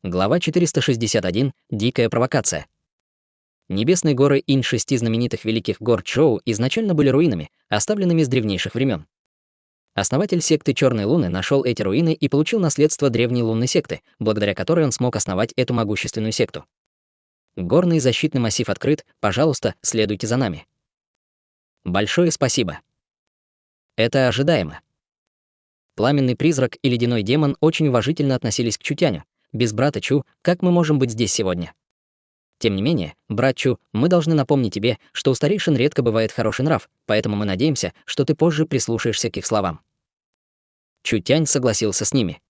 Глава 461. Дикая провокация. Небесные горы Инь 6 знаменитых великих гор Чжоу изначально были руинами, оставленными с древнейших времен. Основатель секты Черной Луны нашел эти руины и получил наследство древней лунной секты, благодаря которой он смог основать эту могущественную секту. Горный защитный массив открыт, пожалуйста, следуйте за нами. Большое спасибо. Это ожидаемо. Пламенный призрак и ледяной демон очень уважительно относились к Чутяню. Без брата Чу, как мы можем быть здесь сегодня? Тем не менее, брат Чу, мы должны напомнить тебе, что у старейшин редко бывает хороший нрав, поэтому мы надеемся, что ты позже прислушаешься к их словам. Чутянь согласился с ними.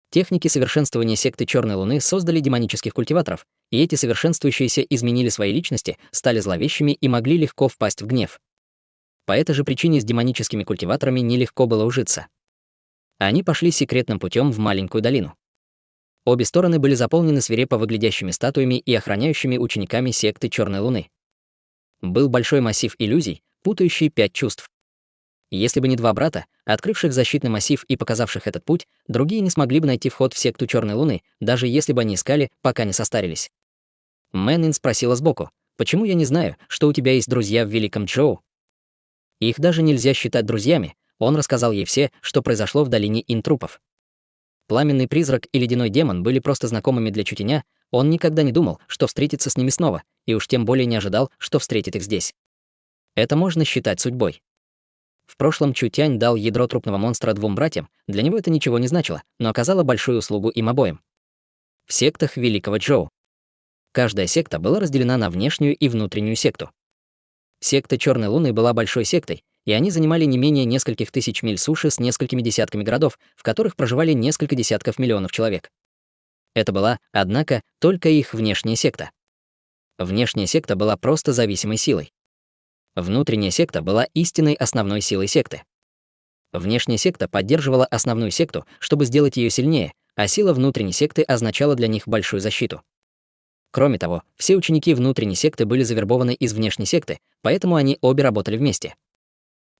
Техники совершенствования секты Черной Луны создали демонических культиваторов, и эти совершенствующиеся изменили свои личности, стали зловещими и могли легко впасть в гнев. По этой же причине с демоническими культиваторами нелегко было ужиться. Они пошли секретным путем в маленькую долину. Обе стороны были заполнены свирепо выглядящими статуями и охраняющими учениками секты Черной Луны. Был большой массив иллюзий, путающий 5 чувств. Если бы не два брата, открывших защитный массив и показавших этот путь, другие не смогли бы найти вход в секту Черной Луны, даже если бы они искали, пока не состарились. Мэнин спросила сбоку: «Почему я не знаю, что у тебя есть друзья в Великом Чжоу?» Их даже нельзя считать друзьями. Он рассказал ей все, что произошло в долине Интрупов. Пламенный призрак и ледяной демон были просто знакомыми для Чутяня, он никогда не думал, что встретится с ними снова, и уж тем более не ожидал, что встретит их здесь. Это можно считать судьбой. В прошлом Чутянь дал ядро трупного монстра двум братьям, для него это ничего не значило, но оказало большую услугу им обоим. В сектах Великого Чжоу. Каждая секта была разделена на внешнюю и внутреннюю секту. Секта Черной Луны была большой сектой, и они занимали не менее нескольких тысяч миль суши с несколькими десятками городов, в которых проживали несколько десятков миллионов человек. Это была, однако, только их внешняя секта. Внешняя секта была просто зависимой силой. Внутренняя секта была истинной основной силой секты. Внешняя секта поддерживала основную секту, чтобы сделать ее сильнее, а сила внутренней секты означала для них большую защиту. Кроме того, все ученики внутренней секты были завербованы из внешней секты, поэтому они обе работали вместе.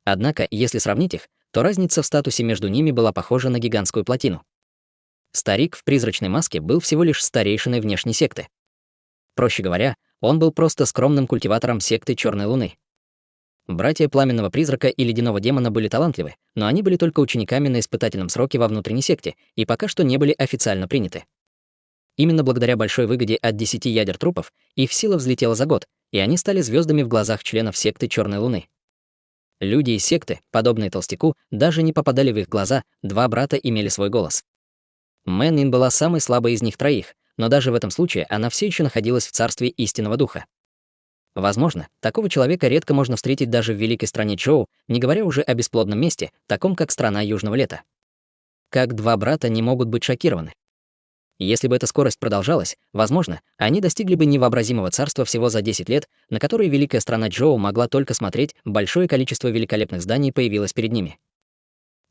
Однако, если сравнить их, то разница в статусе между ними была похожа на гигантскую плотину. Старик в призрачной маске был всего лишь старейшиной внешней секты. Проще говоря, он был просто скромным культиватором секты Черной Луны. Братья Пламенного Призрака и Ледяного Демона были талантливы, но они были только учениками на испытательном сроке во внутренней секте и пока что не были официально приняты. Именно благодаря большой выгоде от 10 ядер трупов их сила взлетела за год, и они стали звездами в глазах членов секты Черной Луны. Люди из секты, подобные Толстяку, даже не попадали в их глаза, два брата имели свой голос. Мэнин была самой слабой из них троих, но даже в этом случае она все еще находилась в царстве истинного духа. Возможно, такого человека редко можно встретить даже в великой стране Чжоу, не говоря уже о бесплодном месте, таком как страна Южного Лета. Как два брата не могут быть шокированы? Если бы эта скорость продолжалась, возможно, они достигли бы невообразимого царства всего за 10 лет, на которые великая страна Чжоу могла только смотреть, большое количество великолепных зданий появилось перед ними.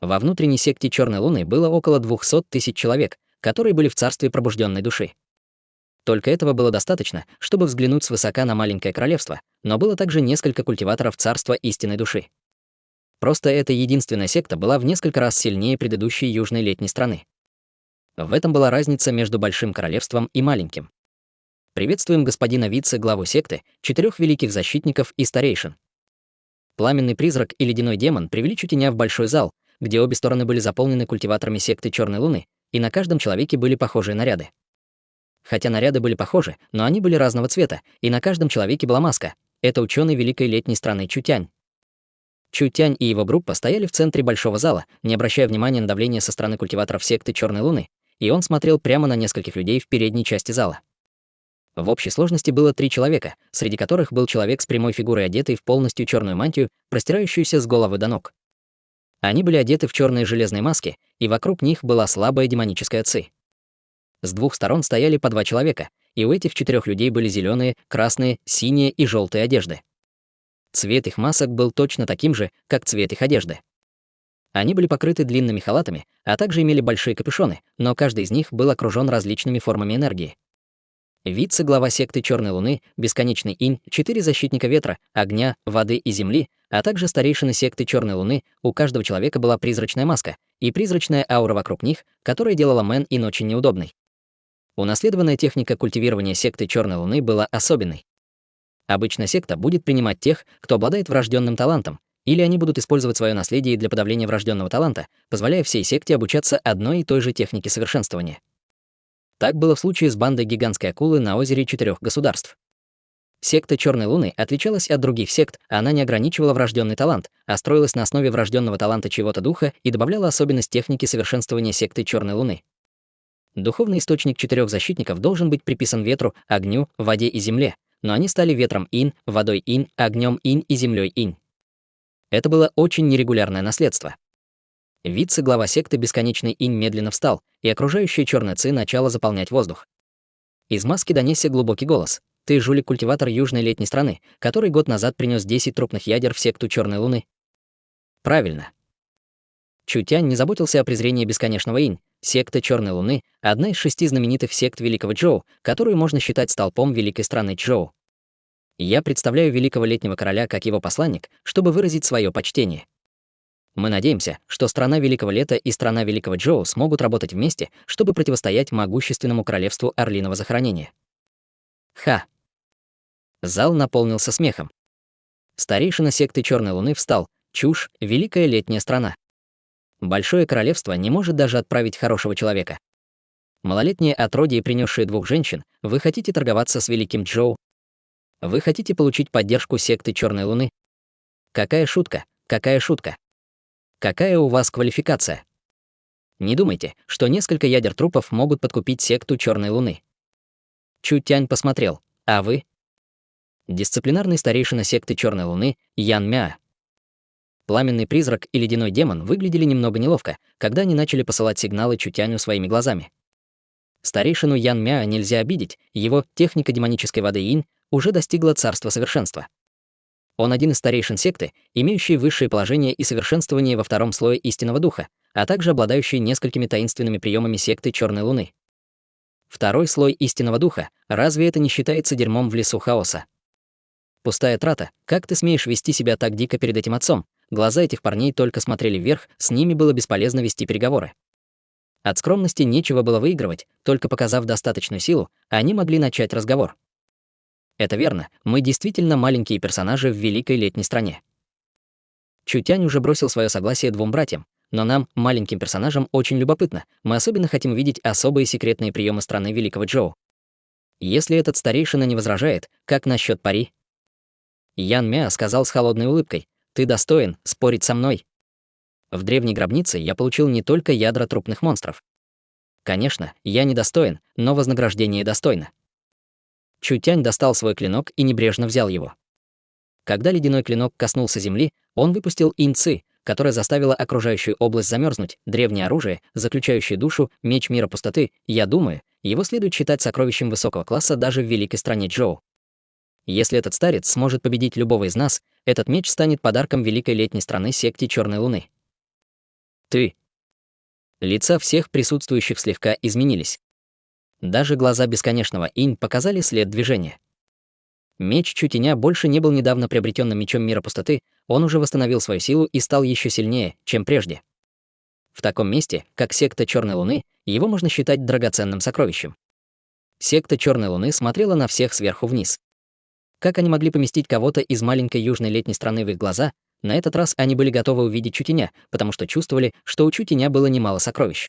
Во внутренней секте Черной Луны было около 200 тысяч человек, которые были в царстве пробужденной души. Только этого было достаточно, чтобы взглянуть свысока на маленькое королевство, но было также несколько культиваторов царства истинной души. Просто эта единственная секта была в несколько раз сильнее предыдущей южной летней страны. В этом была разница между большим королевством и маленьким. Приветствуем господина вице-главу секты, 4 великих защитников и старейшин. Пламенный призрак и ледяной демон привели Чутяня в большой зал, где обе стороны были заполнены культиваторами секты Черной Луны, и на каждом человеке были похожие наряды. Хотя наряды были похожи, но они были разного цвета, и на каждом человеке была маска. Это ученый великой летней страны Чутянь. Чутянь и его группа стояли в центре большого зала, не обращая внимания на давление со стороны культиваторов секты Черной Луны, и он смотрел прямо на нескольких людей в передней части зала. В общей сложности было 3 человека, среди которых был человек с прямой фигурой, одетый в полностью черную мантию, простирающуюся с головы до ног. Они были одеты в черные железные маски, и вокруг них была слабая демоническая ци. С двух сторон стояли по 2 человека, и у этих 4 людей были зеленые, красные, синие и желтые одежды. Цвет их масок был точно таким же, как цвет их одежды. Они были покрыты длинными халатами, а также имели большие капюшоны, но каждый из них был окружен различными формами энергии. Вице-глава секты Черной Луны, бесконечный Инь, 4 защитника ветра, огня, воды и земли, а также старейшины секты Черной Луны, у каждого человека была призрачная маска и призрачная аура вокруг них, которая делала Мэн Ин очень неудобной. Унаследованная техника культивирования секты Черной Луны была особенной. Обычно секта будет принимать тех, кто обладает врожденным талантом, или они будут использовать свое наследие для подавления врожденного таланта, позволяя всей секте обучаться одной и той же технике совершенствования. Так было в случае с бандой гигантской акулы на озере 4 государств. Секта Черной Луны отличалась от других сект, она не ограничивала врожденный талант, а строилась на основе врожденного таланта чьего-то духа и добавляла особенность техники совершенствования секты Черной Луны. Духовный источник 4 защитников должен быть приписан ветру, огню, воде и земле, но они стали ветром Инь, водой Инь, огнем Инь и землей Инь. Это было очень нерегулярное наследство. Вице-глава секты Бесконечный Инь медленно встал, и окружающая черная ци начала заполнять воздух. Из маски донесся глубокий голос. «Ты жулик-культиватор южной летней страны, который год назад принес 10 трупных ядер в секту Черной Луны». Правильно. Чутянь не заботился о презрении Бесконечного Инь. Секта Черной Луны — одна из 6 знаменитых сект Великого Чжоу, которую можно считать столпом великой страны Чжоу. Я представляю Великого Летнего Короля как его посланник, чтобы выразить свое почтение. Мы надеемся, что страна Великого Лета и страна Великого Чжоу смогут работать вместе, чтобы противостоять могущественному королевству Орлиного Захоронения. Ха! Зал наполнился смехом. Старейшина секты Черной Луны встал. Чушь, великая летняя страна. Большое королевство не может даже отправить хорошего человека. Малолетние отродье, принесшие 2 женщин, вы хотите торговаться с великим Чжоу? Вы хотите получить поддержку секты Черной Луны? Какая шутка, какая шутка. Какая у вас квалификация? Не думайте, что несколько ядер трупов могут подкупить секту Черной Луны. Чутянь посмотрел. А вы? Дисциплинарный старейшина секты Черной Луны Ян Мя. Пламенный призрак и ледяной демон выглядели немного неловко, когда они начали посылать сигналы Чутяню своими глазами. Старейшину Ян Мя нельзя обидеть, его техника демонической воды Инь уже достигла царства совершенства. Он один из старейшин секты, имеющий высшее положение и совершенствование во 2-м слое истинного духа, а также обладающий несколькими таинственными приемами секты Черной Луны. 2-й слой истинного духа, разве это не считается дерьмом в лесу хаоса? Пустая трата, как ты смеешь вести себя так дико перед этим отцом? Глаза этих парней только смотрели вверх, с ними было бесполезно вести переговоры. От скромности нечего было выигрывать, только показав достаточную силу, они могли начать разговор. Это верно, мы действительно маленькие персонажи в великой летней стране. Чутянь уже бросил свое согласие 2 братьям, но нам, маленьким персонажам, очень любопытно, мы особенно хотим видеть особые секретные приемы страны Великого Чжоу. Если этот старейшина не возражает, как насчет пари? Ян Мя сказал с холодной улыбкой: «Ты достоин спорить со мной». В древней гробнице я получил не только ядра трупных монстров. Конечно, я недостоин, но вознаграждение достойно. Чутянь достал свой клинок и небрежно взял его. Когда ледяной клинок коснулся земли, он выпустил инь-ци, которая заставила окружающую область замерзнуть. Древнее оружие, заключающее душу, меч мира пустоты, я думаю, его следует считать сокровищем высокого класса даже в великой стране Чжоу. Если этот старец сможет победить любого из нас, этот меч станет подарком великой летней страны секте Черной Луны. Ты. Лица всех присутствующих слегка изменились. Даже глаза Бесконечного Инь показали след движения. Меч Чутяня больше не был недавно приобретенным мечом мира пустоты, он уже восстановил свою силу и стал еще сильнее, чем прежде. В таком месте, как секта Черной Луны, его можно считать драгоценным сокровищем. Секта Черной Луны смотрела на всех сверху вниз. Как они могли поместить кого-то из маленькой южной летней страны в их глаза? На этот раз они были готовы увидеть Чутяня, потому что чувствовали, что у Чутяня было немало сокровищ.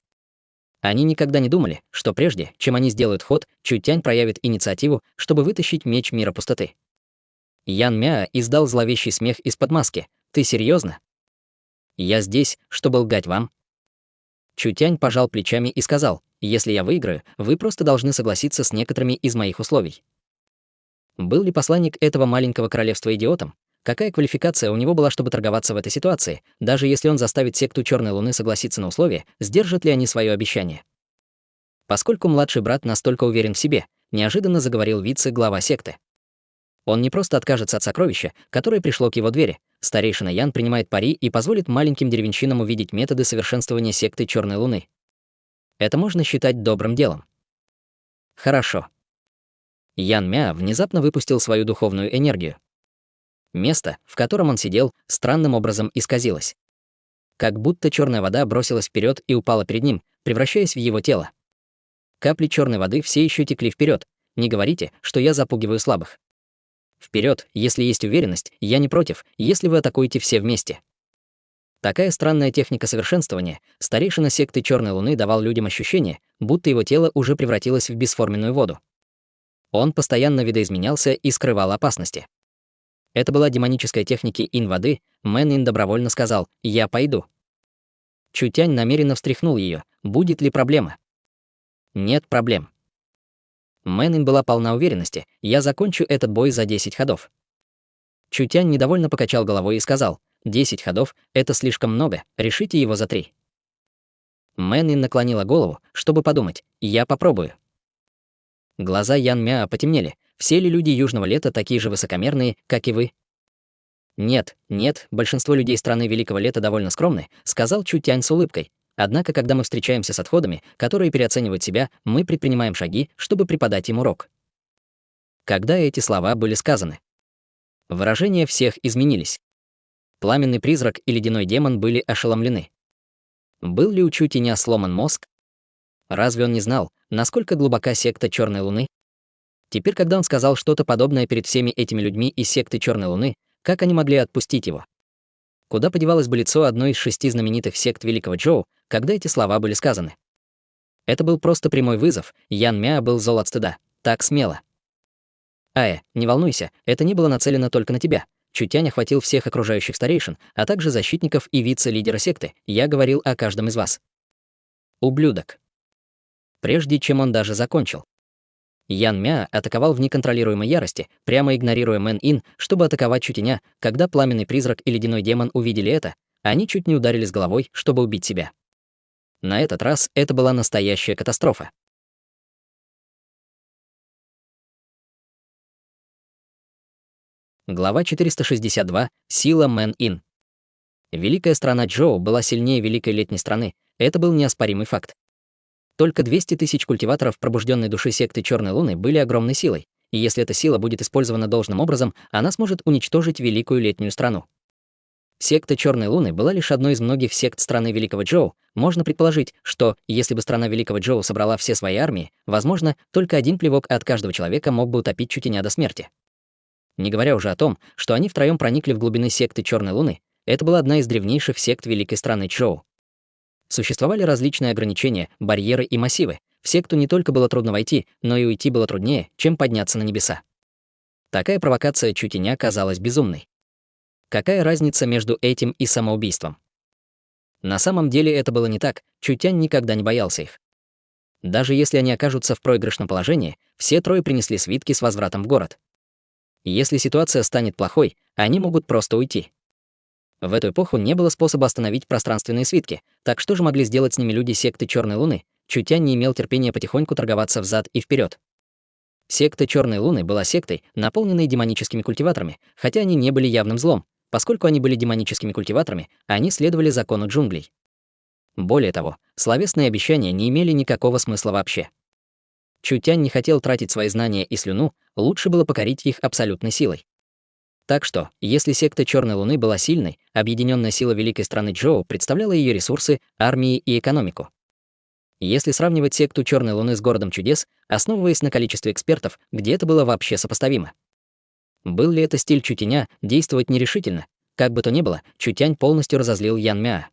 Они никогда не думали, что прежде, чем они сделают ход, Чутянь проявит инициативу, чтобы вытащить меч мира пустоты. Ян Мя издал зловещий смех из-под маски. «Ты серьезно? Я здесь, чтобы лгать вам?» Чутянь пожал плечами и сказал: «Если я выиграю, вы просто должны согласиться с некоторыми из моих условий». Был ли посланник этого маленького королевства идиотом? Какая квалификация у него была, чтобы торговаться в этой ситуации? Даже если он заставит секту Черной Луны согласиться на условия, сдержат ли они свое обещание? Поскольку младший брат настолько уверен в себе, неожиданно заговорил вице-глава секты. Он не просто откажется от сокровища, которое пришло к его двери. Старейшина Ян принимает пари и позволит маленьким деревенщинам увидеть методы совершенствования секты Черной Луны. Это можно считать добрым делом. Хорошо. Ян Мя внезапно выпустил свою духовную энергию. Место, в котором он сидел, странным образом исказилось. Как будто черная вода бросилась вперед и упала перед ним, превращаясь в его тело. Капли черной воды все еще текли вперед. Не говорите, что я запугиваю слабых. Вперед, если есть уверенность, я не против, если вы атакуете все вместе. Такая странная техника совершенствования, старейшина секты Черной Луны давал людям ощущение, будто его тело уже превратилось в бесформенную воду. Он постоянно видоизменялся и скрывал опасности. Это была демоническая техника Ин-воды. Мэн Ин добровольно сказал «Я пойду». Чутянь намеренно встряхнул ее. Будет ли проблема? Нет проблем. Мэн Ин была полна уверенности. Я закончу этот бой за 10 ходов. Чутянь недовольно покачал головой и сказал 10 ходов — это слишком много, решите его за 3. Мэн Ин наклонила голову, чтобы подумать. Я попробую. Глаза Ян Мяа потемнели. Все ли люди Южного Лета такие же высокомерные, как и вы? Нет, нет, большинство людей страны Великого Лета довольно скромны, сказал Чутянь с улыбкой. Однако, когда мы встречаемся с отходами, которые переоценивают себя, мы предпринимаем шаги, чтобы преподать им урок. Когда эти слова были сказаны, выражения всех изменились. Пламенный призрак и ледяной демон были ошеломлены. Был ли у Чутяня сломан мозг? Разве он не знал, насколько глубока секта Черной Луны? Теперь, когда он сказал что-то подобное перед всеми этими людьми из секты Черной Луны, как они могли отпустить его? Куда подевалось бы лицо одной из 6 знаменитых сект Великого Джоу, когда эти слова были сказаны? Это был просто прямой вызов, Ян Мяа был зол от стыда. Так смело. Не волнуйся, это не было нацелено только на тебя. Чутянь охватил всех окружающих старейшин, а также защитников и вице-лидера секты. Я говорил о каждом из вас. Ублюдок. Прежде чем он даже закончил, Ян Мяа атаковал в неконтролируемой ярости, прямо игнорируя Мэн Ин, чтобы атаковать Чутяня. Когда пламенный призрак и ледяной демон увидели это, они чуть не ударились головой, чтобы убить себя. На этот раз это была настоящая катастрофа. Глава 462. Сила Мэн Ин. Великая страна Джоу была сильнее Великой Летней страны. Это был неоспоримый факт. Только 200 тысяч культиваторов пробужденной души секты Черной Луны были огромной силой, и если эта сила будет использована должным образом, она сможет уничтожить Великую Летнюю страну. Секта Черной Луны была лишь одной из многих сект страны Великого Джоу. Можно предположить, что, если бы страна Великого Джоу собрала все свои армии, возможно, только один плевок от каждого человека мог бы утопить Чутяня до смерти. Не говоря уже о том, что они втроем проникли в глубины секты Черной Луны, это была одна из древнейших сект великой страны Джоу. Существовали различные ограничения, барьеры и массивы. В секту не только было трудно войти, но и уйти было труднее, чем подняться на небеса. Такая провокация Чутяня казалась безумной. Какая разница между этим и самоубийством? На самом деле это было не так, Чутянь никогда не боялся их. Даже если они окажутся в проигрышном положении, все трое принесли свитки с возвратом в город. Если ситуация станет плохой, они могут просто уйти. В эту эпоху не было способа остановить пространственные свитки, так что же могли сделать с ними люди секты Черной Луны? Чутянь не имел терпения потихоньку торговаться взад и вперед. Секта Черной Луны была сектой, наполненной демоническими культиваторами, хотя они не были явным злом. Поскольку они были демоническими культиваторами, они следовали закону джунглей. Более того, словесные обещания не имели никакого смысла вообще. Чутянь не хотел тратить свои знания и слюну, лучше было покорить их абсолютной силой. Так что, если секта Черной Луны была сильной, объединенная сила великой страны Джоу представляла ее ресурсы, армии и экономику. Если сравнивать секту Черной Луны с городом чудес, основываясь на количестве экспертов, где это было вообще сопоставимо? Был ли это стиль Чутяня действовать нерешительно? Как бы то ни было, Чутянь полностью разозлил Ян Мяа.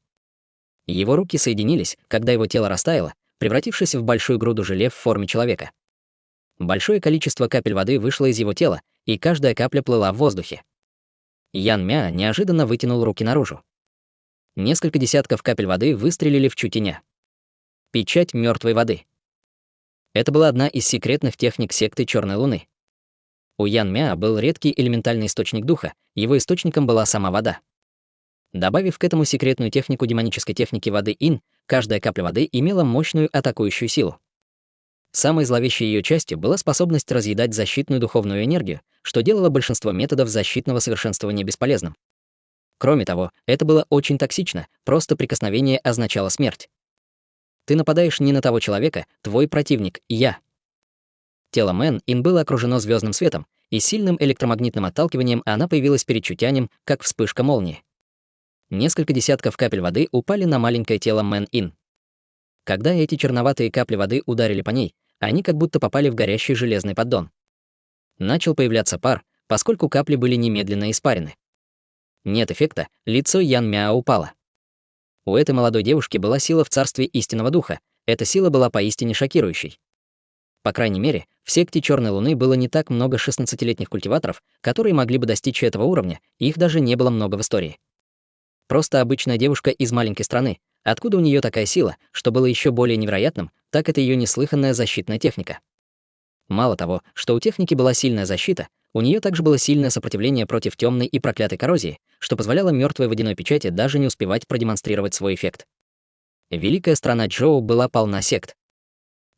Его руки соединились, когда его тело растаяло, превратившись в большую груду желе в форме человека. Большое количество капель воды вышло из его тела, и каждая капля плыла в воздухе. Ян Мяа неожиданно вытянул руки наружу. Несколько десятков капель воды выстрелили в Чутяня. Печать мертвой воды. Это была одна из секретных техник секты Черной Луны. У Ян Мяа был редкий элементальный источник духа, его источником была сама вода. Добавив к этому секретную технику демонической техники воды Ин, каждая капля воды имела мощную атакующую силу. Самой зловещей ее частью была способность разъедать защитную духовную энергию, что делало большинство методов защитного совершенствования бесполезным. Кроме того, это было очень токсично, просто прикосновение означало смерть. Ты нападаешь не на того человека, твой противник — я. Тело Мэн Ин было окружено звездным светом, и сильным электромагнитным отталкиванием она появилась перед Чутянем, как вспышка молнии. Несколько десятков капель воды упали на маленькое тело Мэн Ин. Когда эти черноватые капли воды ударили по ней, они как будто попали в горящий железный поддон. Начал появляться пар, поскольку капли были немедленно испарены. Нет эффекта, лицо Ян Мяо упало. У этой молодой девушки была сила в царстве истинного духа. Эта сила была поистине шокирующей. По крайней мере, в секте Черной Луны было не так много 16-летних культиваторов, которые могли бы достичь этого уровня, и их даже не было много в истории. Просто обычная девушка из маленькой страны. Откуда у нее такая сила, что было еще более невероятным, так это ее неслыханная защитная техника. Мало того, что у техники была сильная защита, у нее также было сильное сопротивление против темной и проклятой коррозии, что позволяло мертвой водяной печати даже не успевать продемонстрировать свой эффект. Великая страна Джоу была полна сект.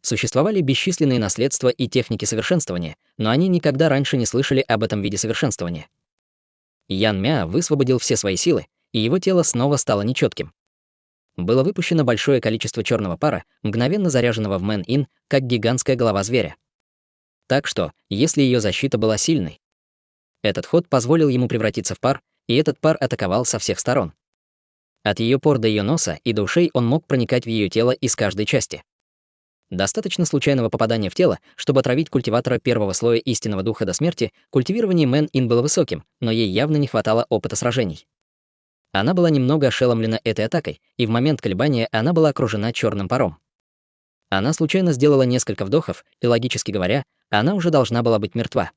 Существовали бесчисленные наследства и техники совершенствования, но они никогда раньше не слышали об этом виде совершенствования. Ян Мя высвободил все свои силы, и его тело снова стало нечетким. Было выпущено большое количество черного пара, мгновенно заряженного в Мэн Ин, как гигантская голова зверя. Так что, если ее защита была сильной, этот ход позволил ему превратиться в пар, и этот пар атаковал со всех сторон. От ее пор до ее носа и до ушей он мог проникать в ее тело из каждой части. Достаточно случайного попадания в тело, чтобы отравить культиватора первого слоя истинного духа до смерти. Культивирование Мэн Ин было высоким, но ей явно не хватало опыта сражений. Она была немного ошеломлена этой атакой, и в момент колебания она была окружена черным паром. Она случайно сделала несколько вдохов, и, логически говоря, она уже должна была быть мертва.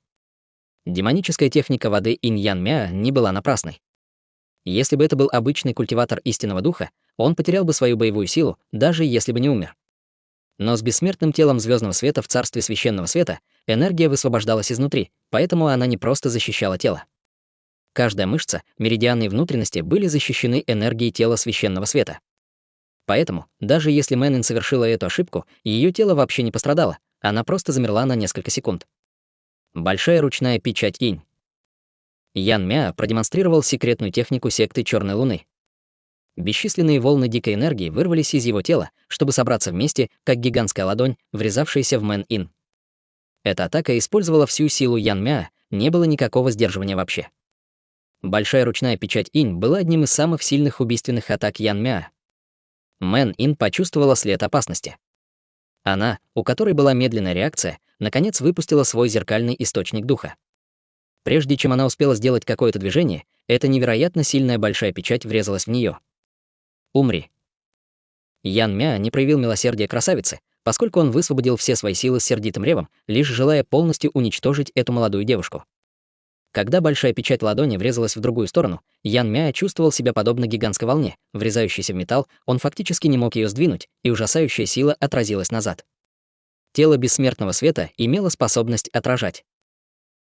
Демоническая техника воды Инь-Ян Мя не была напрасной. Если бы это был обычный культиватор истинного духа, он потерял бы свою боевую силу, даже если бы не умер. Но с бессмертным телом звездного света в царстве священного света энергия высвобождалась изнутри, поэтому она не просто защищала тело. Каждая мышца, меридианы и внутренности были защищены энергией тела священного света. Поэтому, даже если Мэн Ин совершила эту ошибку, ее тело вообще не пострадало, она просто замерла на несколько секунд. Большая ручная печать Инь. Ян Мя продемонстрировал секретную технику секты Черной Луны. Бесчисленные волны дикой энергии вырвались из его тела, чтобы собраться вместе, как гигантская ладонь, врезавшаяся в Мэн Ин. Эта атака использовала всю силу Ян Мя, не было никакого сдерживания вообще. Большая ручная печать Инь была одним из самых сильных убийственных атак Ян Мя. Мэн Ин почувствовала след опасности. Она, у которой была медленная реакция, наконец выпустила свой зеркальный источник духа. Прежде чем она успела сделать какое-то движение, эта невероятно сильная большая печать врезалась в нее. «Умри». Ян Мя не проявил милосердия красавицы, поскольку он высвободил все свои силы с сердитым ревом, лишь желая полностью уничтожить эту молодую девушку. Когда большая печать ладони врезалась в другую сторону, Ян Мя чувствовал себя подобно гигантской волне, врезающейся в металл, он фактически не мог ее сдвинуть, и ужасающая сила отразилась назад. Тело бессмертного света имело способность отражать.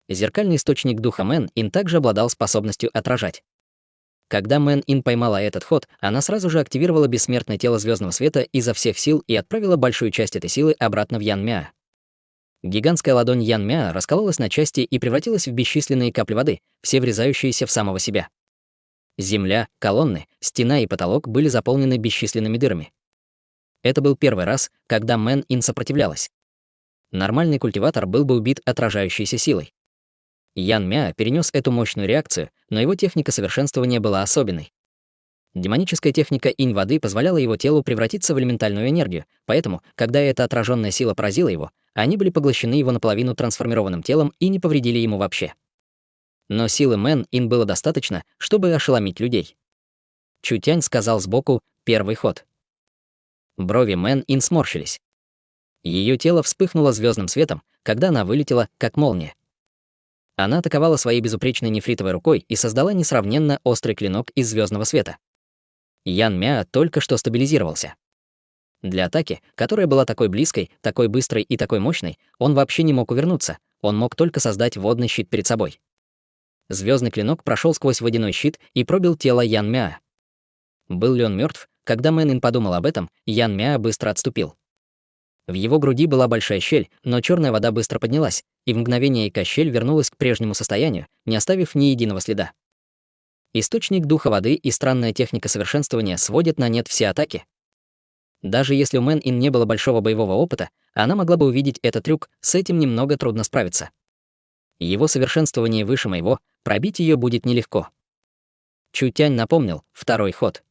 Зеркальный источник духа Мэн Ин также обладал способностью отражать. Когда Мэн Ин поймала этот ход, она сразу же активировала бессмертное тело звездного света изо всех сил и отправила большую часть этой силы обратно в Ян Мя. Гигантская ладонь Ян Мя раскололась на части и превратилась в бесчисленные капли воды, все врезающиеся в самого себя. Земля, колонны, стена и потолок были заполнены бесчисленными дырами. Это был первый раз, когда Мэн Ин сопротивлялась. Нормальный культиватор был бы убит отражающейся силой. Ян Мя перенес эту мощную реакцию, но его техника совершенствования была особенной. Демоническая техника инь воды позволяла его телу превратиться в элементальную энергию, поэтому, когда эта отраженная сила поразила его, они были поглощены его наполовину трансформированным телом и не повредили ему вообще. Но силы Мэн Ин было достаточно, чтобы ошеломить людей. Чутянь сказал сбоку «первый ход». Брови Мэн Ин сморщились. Ее тело вспыхнуло звездным светом, когда она вылетела, как молния. Она атаковала своей безупречной нефритовой рукой и создала несравненно острый клинок из звездного света. Ян Мя только что стабилизировался. Для атаки, которая была такой близкой, такой быстрой и такой мощной, он вообще не мог увернуться, он мог только создать водный щит перед собой. Звездный клинок прошел сквозь водяной щит и пробил тело Ян Мя. Был ли он мертв? Когда Мэн Ин подумал об этом, Ян Мя быстро отступил. В его груди была большая щель, но черная вода быстро поднялась, и в мгновение эта щель вернулась к прежнему состоянию, не оставив ни единого следа. Источник духа воды и странная техника совершенствования сводят на нет все атаки. Даже если у Мэн Ин не было большого боевого опыта, она могла бы увидеть этот трюк, с этим немного трудно справиться. Его совершенствование выше моего, пробить ее будет нелегко. Чутянь напомнил, второй ход.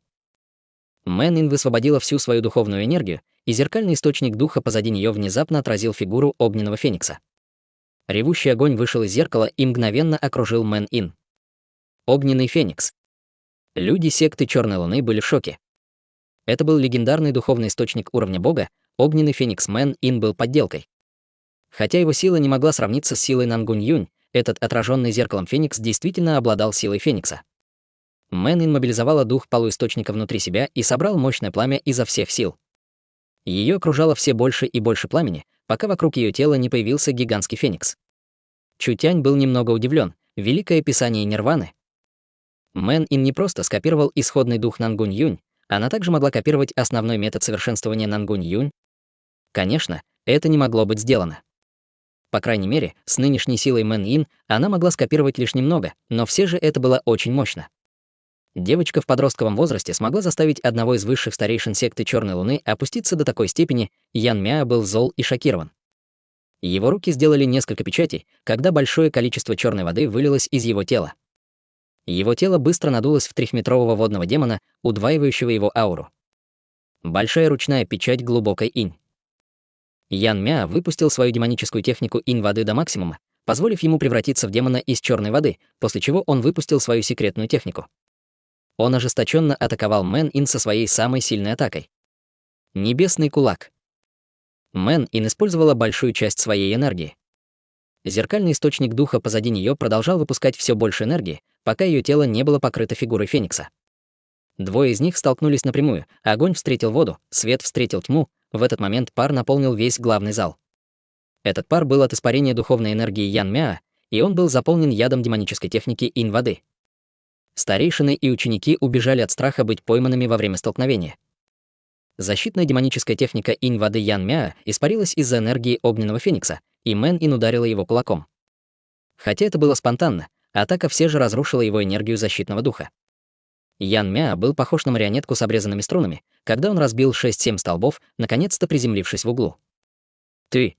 Мэн Ин высвободила всю свою духовную энергию, и зеркальный источник духа позади нее внезапно отразил фигуру огненного феникса. Ревущий огонь вышел из зеркала и мгновенно окружил Мэн Ин. Огненный феникс. Люди секты Черной Луны были в шоке. Это был легендарный духовный источник уровня бога, огненный феникс Мэн Ин был подделкой. Хотя его сила не могла сравниться с силой Нангунь Юнь, этот отраженный зеркалом феникс действительно обладал силой феникса. Мэн Ин мобилизовала дух полуисточника внутри себя и собрал мощное пламя изо всех сил. Ее окружало все больше и больше пламени, пока вокруг ее тела не появился гигантский феникс. Чутянь был немного удивлен. Великое писание Нирваны. Мэн Ин не просто скопировал исходный дух Нангунь Юнь, она также могла копировать основной метод совершенствования Нангунь Юнь. Конечно, это не могло быть сделано. По крайней мере, с нынешней силой Мэн Ин она могла скопировать лишь немного, но все же это было очень мощно. Девочка в подростковом возрасте смогла заставить одного из высших старейшин секты Черной Луны опуститься до такой степени, Ян Мя был зол и шокирован. Его руки сделали несколько печатей, когда большое количество черной воды вылилось из его тела. Его тело быстро надулось в трехметрового водного демона, удваивающего его ауру. Большая ручная печать глубокой инь. Ян Мя выпустил свою демоническую технику инь воды до максимума, позволив ему превратиться в демона из черной воды, после чего он выпустил свою секретную технику. Он ожесточенно атаковал Мэн Ин со своей самой сильной атакой. Небесный кулак. Мэн Ин использовала большую часть своей энергии. Зеркальный источник духа позади нее продолжал выпускать все больше энергии, пока ее тело не было покрыто фигурой феникса. Двое из них столкнулись напрямую, огонь встретил воду, свет встретил тьму, в этот момент пар наполнил весь главный зал. Этот пар был от испарения духовной энергии Ян Мя, и он был заполнен ядом демонической техники инь воды. Старейшины и ученики убежали от страха быть пойманными во время столкновения. Защитная демоническая техника инь воды Ян Мя испарилась из-за энергии огненного феникса, и Мэн Ин ударила его кулаком. Хотя это было спонтанно, атака все же разрушила его энергию защитного духа. Ян Мя был похож на марионетку с обрезанными струнами, когда он разбил 6-7 столбов, наконец-то приземлившись в углу. «Ты!»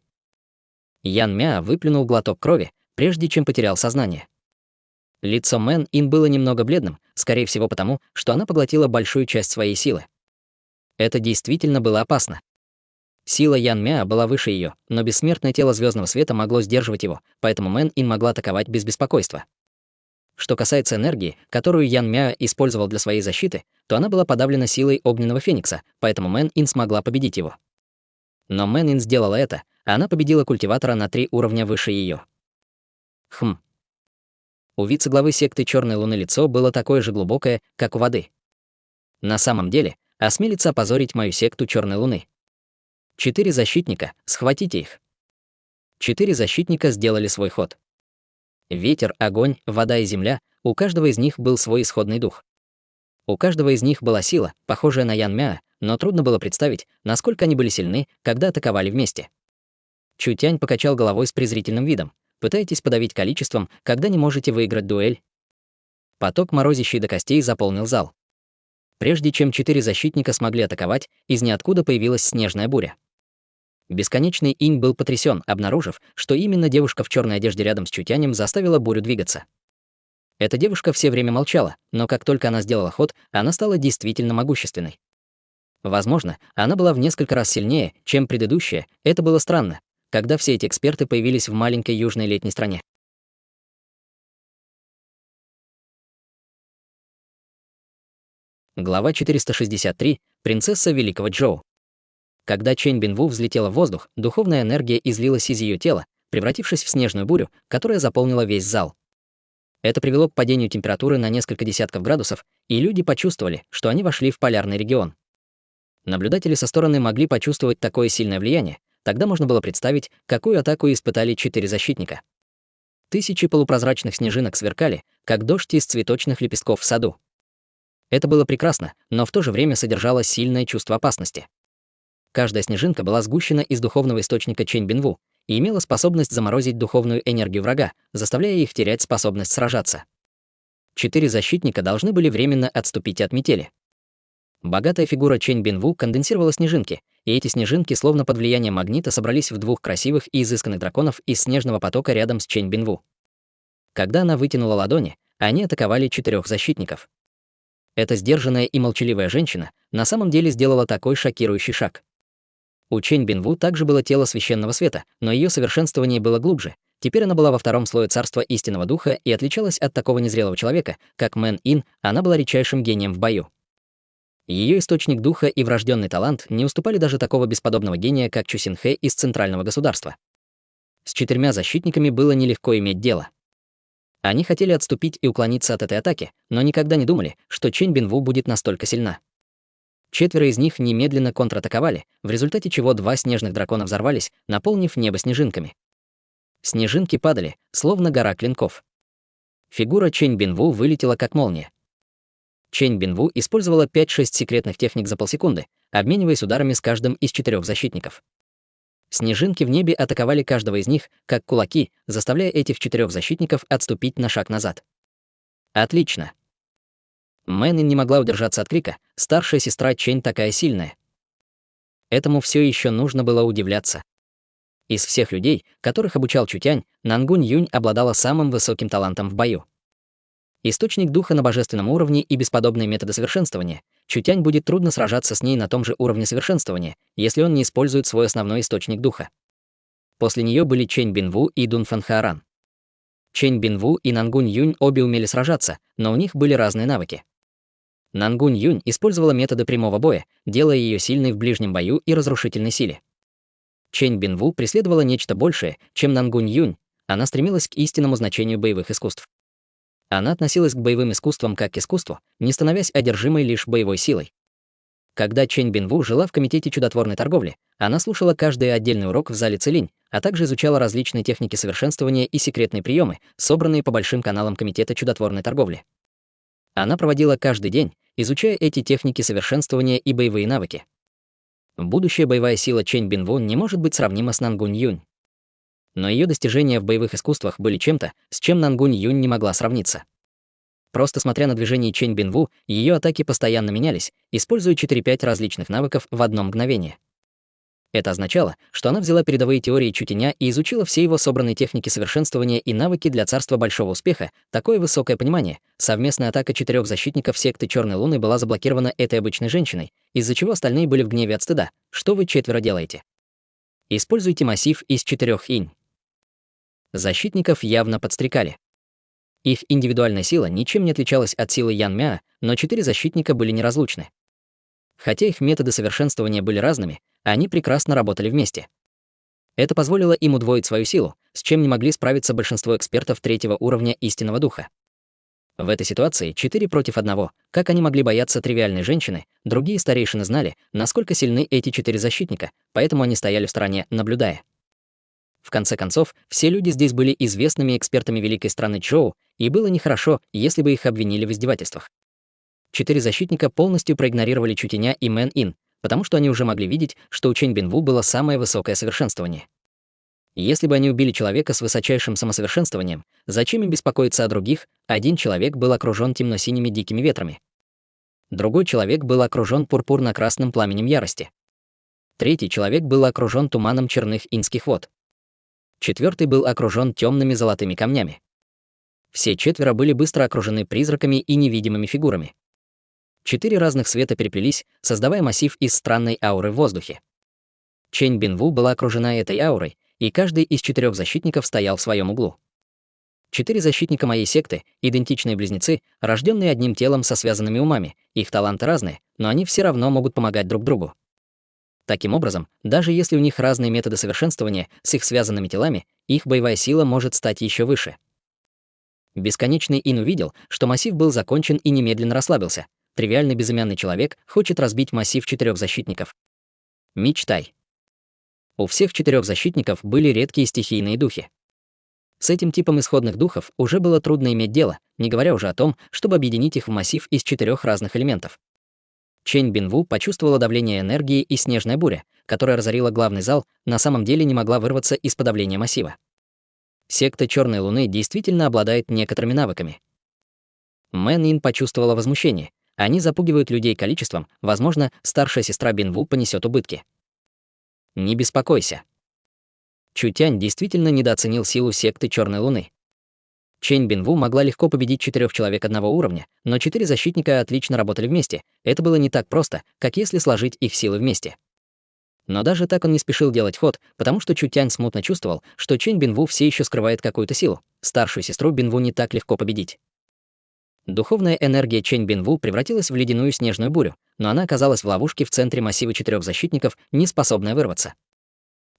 Ян Мя выплюнул глоток крови, прежде чем потерял сознание. Лицо Мэн Ин было немного бледным, скорее всего потому, что она поглотила большую часть своей силы. Это действительно было опасно. Сила Ян Мя была выше ее, но бессмертное тело звездного света могло сдерживать его, поэтому Мэн Ин могла атаковать без беспокойства. Что касается энергии, которую Ян Мя использовал для своей защиты, то она была подавлена силой огненного феникса, поэтому Мэн Ин смогла победить его. Но Мэн Ин сделала это, она победила культиватора на 3 уровня выше ее. У вице-главы секты Черной Луны лицо было такое же глубокое, как у воды. На самом деле, осмелится опозорить мою секту Черной Луны. 4 защитника, схватите их. 4 защитника сделали свой ход. Ветер, огонь, вода и земля, у каждого из них был свой исходный дух. У каждого из них была сила, похожая на Ян Мя, но трудно было представить, насколько они были сильны, когда атаковали вместе. Чутянь покачал головой с презрительным видом. Пытаетесь подавить количеством, когда не можете выиграть дуэль? Поток, морозящий до костей, заполнил зал. Прежде чем 4 защитника смогли атаковать, из ниоткуда появилась снежная буря. Бесконечный инь был потрясен, обнаружив, что именно девушка в черной одежде рядом с Чутянем заставила бурю двигаться. Эта девушка все время молчала, но как только она сделала ход, она стала действительно могущественной. Возможно, она была в несколько раз сильнее, чем предыдущая, это было странно, когда все эти эксперты появились в маленькой южной летней стране. Глава 463. Принцесса Великого Джоу. Когда Чэнь Бинву взлетела в воздух, духовная энергия излилась из ее тела, превратившись в снежную бурю, которая заполнила весь зал. Это привело к падению температуры на несколько десятков градусов, и люди почувствовали, что они вошли в полярный регион. Наблюдатели со стороны могли почувствовать такое сильное влияние, тогда можно было представить, какую атаку испытали 4 защитника. Тысячи полупрозрачных снежинок сверкали, как дождь из цветочных лепестков в саду. Это было прекрасно, но в то же время содержало сильное чувство опасности. Каждая снежинка была сгущена из духовного источника Чэнь Бинву и имела способность заморозить духовную энергию врага, заставляя их терять способность сражаться. 4 защитника должны были временно отступить от метели. Богатая фигура Чэнь Бинву конденсировала снежинки, и эти снежинки, словно под влиянием магнита, собрались в 2 красивых и изысканных драконов из снежного потока рядом с Чэнь Бинву. Когда она вытянула ладони, они атаковали 4 защитников. Эта сдержанная и молчаливая женщина на самом деле сделала такой шокирующий шаг. У Чэнь Бинву также было тело священного света, но ее совершенствование было глубже. Теперь она была во втором слое царства истинного духа и отличалась от такого незрелого человека, как Мэн Ин, она была редчайшим гением в бою. Ее источник духа и врожденный талант не уступали даже такого бесподобного гения, как Чу Синхэ из центрального государства. С 4 защитниками было нелегко иметь дело. Они хотели отступить и уклониться от этой атаки, но никогда не думали, что Чэнь Бинву будет настолько сильна. 4 из них немедленно контратаковали, в результате чего 2 снежных дракона взорвались, наполнив небо снежинками. Снежинки падали, словно гора клинков. Фигура Чэнь Бинву вылетела как молния. Чэнь Бинву использовала 5-6 секретных техник за полсекунды, обмениваясь ударами с каждым из 4 защитников. Снежинки в небе атаковали каждого из них, как кулаки, заставляя этих 4 защитников отступить на шаг назад. Отлично. Мэнин не могла удержаться от крика: старшая сестра Чэнь такая сильная. Этому все еще нужно было удивляться. Из всех людей, которых обучал Чутянь, Нангунь Юнь обладала самым высоким талантом в бою. Источник духа на божественном уровне и бесподобные методы совершенствования. Чутянь будет трудно сражаться с ней на том же уровне совершенствования, если он не использует свой основной источник духа. После нее были Чэнь Бинву и Дун Фанхааран. Чэнь Бинву и Нангунь Юнь обе умели сражаться, но у них были разные навыки. Нангунь Юнь использовала методы прямого боя, делая ее сильной в ближнем бою и разрушительной силе. Чэнь Бинву преследовала нечто большее, чем Нангунь Юнь. Она стремилась к истинному значению боевых искусств. Она относилась к боевым искусствам как к искусству, не становясь одержимой лишь боевой силой. Когда Чэнь Бинву жила в комитете чудотворной торговли, она слушала каждый отдельный урок в зале Цилинь, а также изучала различные техники совершенствования и секретные приемы, собранные по большим каналам комитета чудотворной торговли. Она проводила каждый день, изучая эти техники совершенствования и боевые навыки. Будущая боевая сила Чэнь Бинву не может быть сравнима с Нангунь Юнь. Но ее достижения в боевых искусствах были чем-то, с чем Нангунь Юнь не могла сравниться. Просто смотря на движение Чэнь Бинву, ее атаки постоянно менялись, используя 4-5 различных навыков в одно мгновение. Это означало, что она взяла передовые теории Чутяня и изучила все его собранные техники совершенствования и навыки для царства большого успеха. Такое высокое понимание. Совместная атака 4 защитников секты Черной Луны была заблокирована этой обычной женщиной, из-за чего остальные были в гневе от стыда. Что вы 4 делаете? Используйте массив из 4 инь. Защитников явно подстрекали. Их индивидуальная сила ничем не отличалась от силы Ян Мя, но 4 защитника были неразлучны. Хотя их методы совершенствования были разными, они прекрасно работали вместе. Это позволило им удвоить свою силу, с чем не могли справиться большинство экспертов 3-го уровня истинного духа. В этой ситуации 4 против 1. Как они могли бояться тривиальной женщины, другие старейшины знали, насколько сильны эти 4 защитника, поэтому они стояли в стороне, наблюдая. В конце концов, все люди здесь были известными экспертами великой страны Чжоу, и было нехорошо, если бы их обвинили в издевательствах. 4 защитника полностью проигнорировали Чутяня и Мэн Ин, потому что они уже могли видеть, что у Чэнь Бинву было самое высокое совершенствование. Если бы они убили человека с высочайшим самосовершенствованием, зачем им беспокоиться о других? Один человек был окружен темно-синими дикими ветрами. Другой человек был окружен пурпурно-красным пламенем ярости. Третий человек был окружен туманом черных инских вод. 4 был окружен темными золотыми камнями. Все 4 были быстро окружены призраками и невидимыми фигурами. 4 разных света переплелись, создавая массив из странной ауры в воздухе. Чэнь Бинву была окружена этой аурой, и каждый из 4 защитников стоял в своем углу. 4 защитника моей секты, идентичные близнецы, рожденные одним телом со связанными умами, их таланты разные, но они все равно могут помогать друг другу. Таким образом, даже если у них разные методы совершенствования с их связанными телами, их боевая сила может стать еще выше. Бесконечный Ин увидел, что массив был закончен и немедленно расслабился. Тривиальный безымянный человек хочет разбить массив 4 защитников. Мечтай. У всех 4 защитников были редкие стихийные духи. С этим типом исходных духов уже было трудно иметь дело, не говоря уже о том, чтобы объединить их в массив из 4 разных элементов. Чэнь Бинву почувствовала давление энергии, и снежная буря, которая разорила главный зал, на самом деле не могла вырваться из подавления массива. Секта Черной Луны действительно обладает некоторыми навыками. Мэн Ин почувствовала возмущение. Они запугивают людей количеством, возможно, старшая сестра Бинву понесет убытки. Не беспокойся. Чутянь действительно недооценил силу секты Черной Луны. Чэнь Бинву могла легко победить 4 человек одного уровня, но 4 защитника отлично работали вместе. Это было не так просто, как если сложить их силы вместе. Но даже так он не спешил делать ход, потому что Чутянь смутно чувствовал, что Чэнь Бинву все еще скрывает какую-то силу. Старшую сестру Бинву не так легко победить. Духовная энергия Чэнь Бинву превратилась в ледяную снежную бурю, но она оказалась в ловушке в центре массива 4 защитников, не способная вырваться.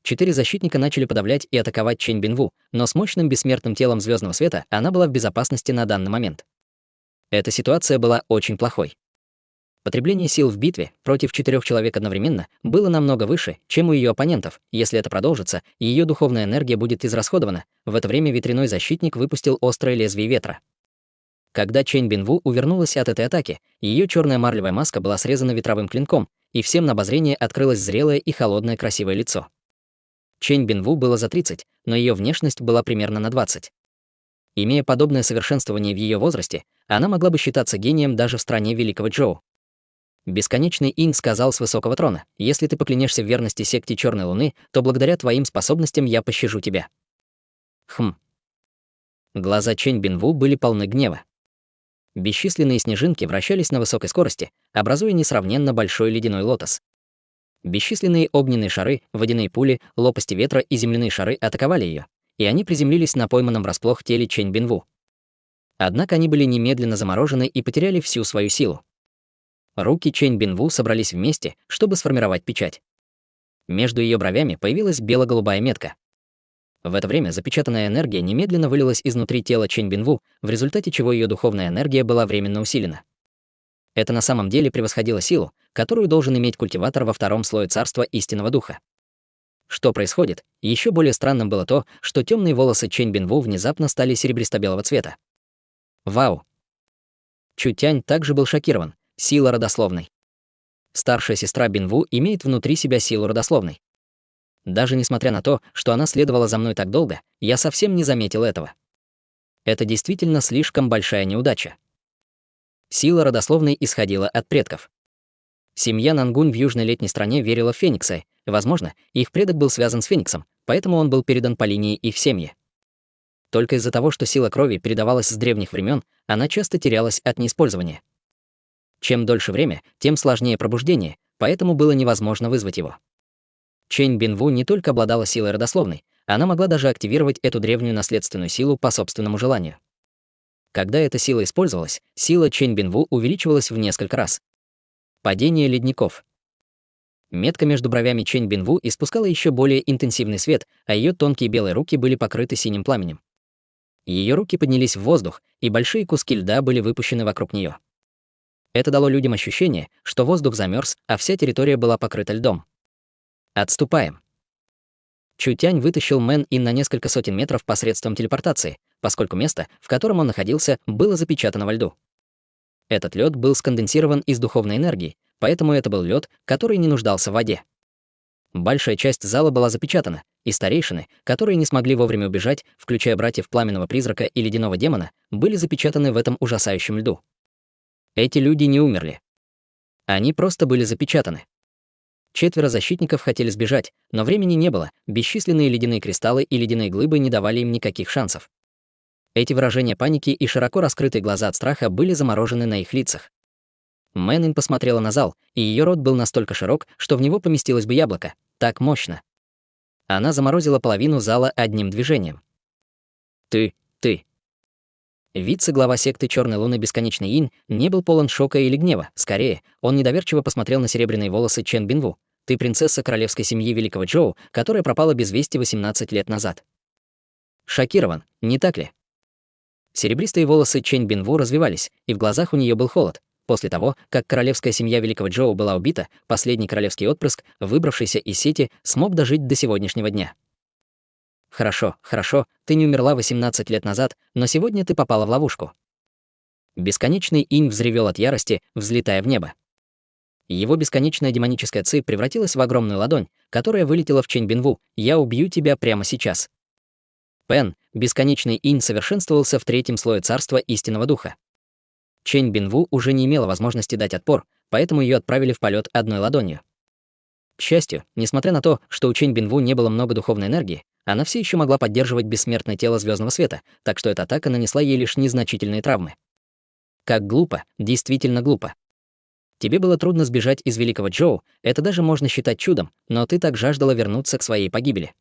4 защитника начали подавлять и атаковать Чэнь Бинву, но с мощным бессмертным телом звездного света она была в безопасности на данный момент. Эта ситуация была очень плохой. Потребление сил в битве против 4 человек одновременно было намного выше, чем у ее оппонентов. Если это продолжится, ее духовная энергия будет израсходована. В это время ветряной защитник выпустил острое лезвие ветра. Когда Чэнь Бинву увернулась от этой атаки, ее черная марлевая маска была срезана ветровым клинком, и всем на обозрение открылось зрелое и холодное красивое лицо. Чэнь Бинву было за 30, но ее внешность была примерно на 20. Имея подобное совершенствование в ее возрасте, она могла бы считаться гением даже в стране Великого Джоу. Бесконечный Инь сказал с высокого трона: «Если ты поклянешься в верности секте Черной Луны, то благодаря твоим способностям я пощажу тебя». Глаза Чэнь Бинву были полны гнева. Бесчисленные снежинки вращались на высокой скорости, образуя несравненно большой ледяной лотос. Бесчисленные огненные шары, водяные пули, лопасти ветра и земляные шары атаковали ее, и они приземлились на пойманном врасплох теле Чэнь Бинву. Однако они были немедленно заморожены и потеряли всю свою силу. Руки Чэнь Бинву собрались вместе, чтобы сформировать печать. Между ее бровями появилась бело-голубая метка. В это время запечатанная энергия немедленно вылилась изнутри тела Чэнь Бинву, в результате чего ее духовная энергия была временно усилена. Это на самом деле превосходило силу, которую должен иметь культиватор во втором слое царства истинного духа. Что происходит? Еще более странным было то, что темные волосы Чэнь Бинву внезапно стали серебристо-белого цвета. Вау! Чутянь также был шокирован. Сила родословной. Старшая сестра Бинву имеет внутри себя силу родословной. Даже несмотря на то, что она следовала за мной так долго, я совсем не заметил этого. Это действительно слишком большая неудача. Сила родословной исходила от предков. Семья Нангунь в южной летней стране верила в феникса. Возможно, их предок был связан с фениксом, поэтому он был передан по линии их семьи. Только из-за того, что сила крови передавалась с древних времен, она часто терялась от неиспользования. Чем дольше время, тем сложнее пробуждение, поэтому было невозможно вызвать его. Чэнь Бинву не только обладала силой родословной, она могла даже активировать эту древнюю наследственную силу по собственному желанию. Когда эта сила использовалась, сила Чэнь Бинву увеличивалась в несколько раз. Падение ледников. Метка между бровями Чэнь Бинву испускала еще более интенсивный свет, а ее тонкие белые руки были покрыты синим пламенем. Ее руки поднялись в воздух, и большие куски льда были выпущены вокруг нее. Это дало людям ощущение, что воздух замерз, а вся территория была покрыта льдом. Отступаем. Чутянь вытащил Мэн Ин на несколько сотен метров посредством телепортации, поскольку место, в котором он находился, было запечатано во льду. Этот лед был сконденсирован из духовной энергии, поэтому это был лед, который не нуждался в воде. Большая часть зала была запечатана, и старейшины, которые не смогли вовремя убежать, включая братьев Пламенного Призрака и Ледяного Демона, были запечатаны в этом ужасающем льду. Эти люди не умерли. Они просто были запечатаны. 4 защитников хотели сбежать, но времени не было, бесчисленные ледяные кристаллы и ледяные глыбы не давали им никаких шансов. Эти выражения паники и широко раскрытые глаза от страха были заморожены на их лицах. Мэнин посмотрела на зал, и ее рот был настолько широк, что в него поместилось бы яблоко. Так мощно. Она заморозила половину зала одним движением. Ты. Вице-глава секты Черной Луны Бесконечный Инь не был полон шока или гнева. Скорее, он недоверчиво посмотрел на серебряные волосы Чэнь Бинву. Ты принцесса королевской семьи Великого Джоу, которая пропала без вести 18 лет назад. Шокирован, не так ли? Серебристые волосы Чэнь Бинву развивались, и в глазах у нее был холод. После того, как королевская семья Великого Джоу была убита, последний королевский отпрыск, выбравшийся из сети, смог дожить до сегодняшнего дня. Хорошо, ты не умерла 18 лет назад, но сегодня ты попала в ловушку. Бесконечный Инь взревел от ярости, взлетая в небо. Его бесконечная демоническая ци превратилась в огромную ладонь, которая вылетела в Чэнь Бинву. «Я убью тебя прямо сейчас». Пен, бесконечный Инь, совершенствовался в 3-м слое царства истинного духа. Чэнь Бинву уже не имела возможности дать отпор, поэтому ее отправили в полет одной ладонью. К счастью, несмотря на то, что у Чэнь Бинву не было много духовной энергии, она все еще могла поддерживать бессмертное тело звездного света, так что эта атака нанесла ей лишь незначительные травмы. Как глупо, действительно глупо. Тебе было трудно сбежать из Великого Джоу, это даже можно считать чудом, но ты так жаждала вернуться к своей погибели.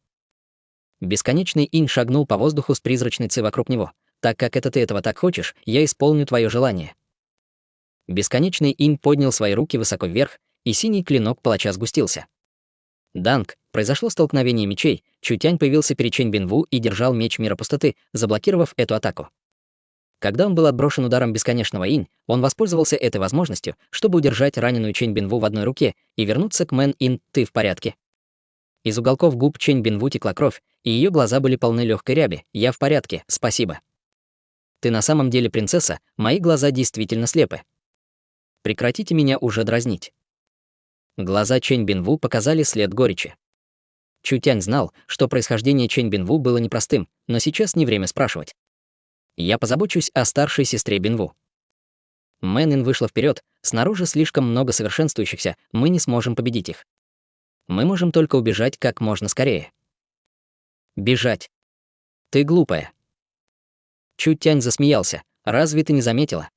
Бесконечный инь шагнул по воздуху с призрачной ци вокруг него. Так как это ты этого так хочешь, я исполню твое желание. Бесконечный инь поднял свои руки высоко вверх, и синий клинок палача сгустился. Данг, произошло столкновение мечей, Чутянь появился перед Чэнь Бинву и держал меч мира пустоты, заблокировав эту атаку. Когда он был отброшен ударом бесконечного инь, он воспользовался этой возможностью, чтобы удержать раненую Чэнь Бинву в одной руке и вернуться к Мэн Ин «ты в порядке?». Из уголков губ Чэнь Бинву текла кровь, и ее глаза были полны легкой ряби. «Я в порядке, спасибо». «Ты на самом деле принцесса, мои глаза действительно слепы. Прекратите меня уже дразнить». Глаза Чэнь Бинву показали след горечи. Чутянь знал, что происхождение Чэнь Бинву было непростым, но сейчас не время спрашивать. «Я позабочусь о старшей сестре Бинву». Мэн Ин вышла вперед. Снаружи слишком много совершенствующихся, мы не сможем победить их. Мы можем только убежать как можно скорее. Бежать. Ты глупая. Чутянь засмеялся. Разве ты не заметила?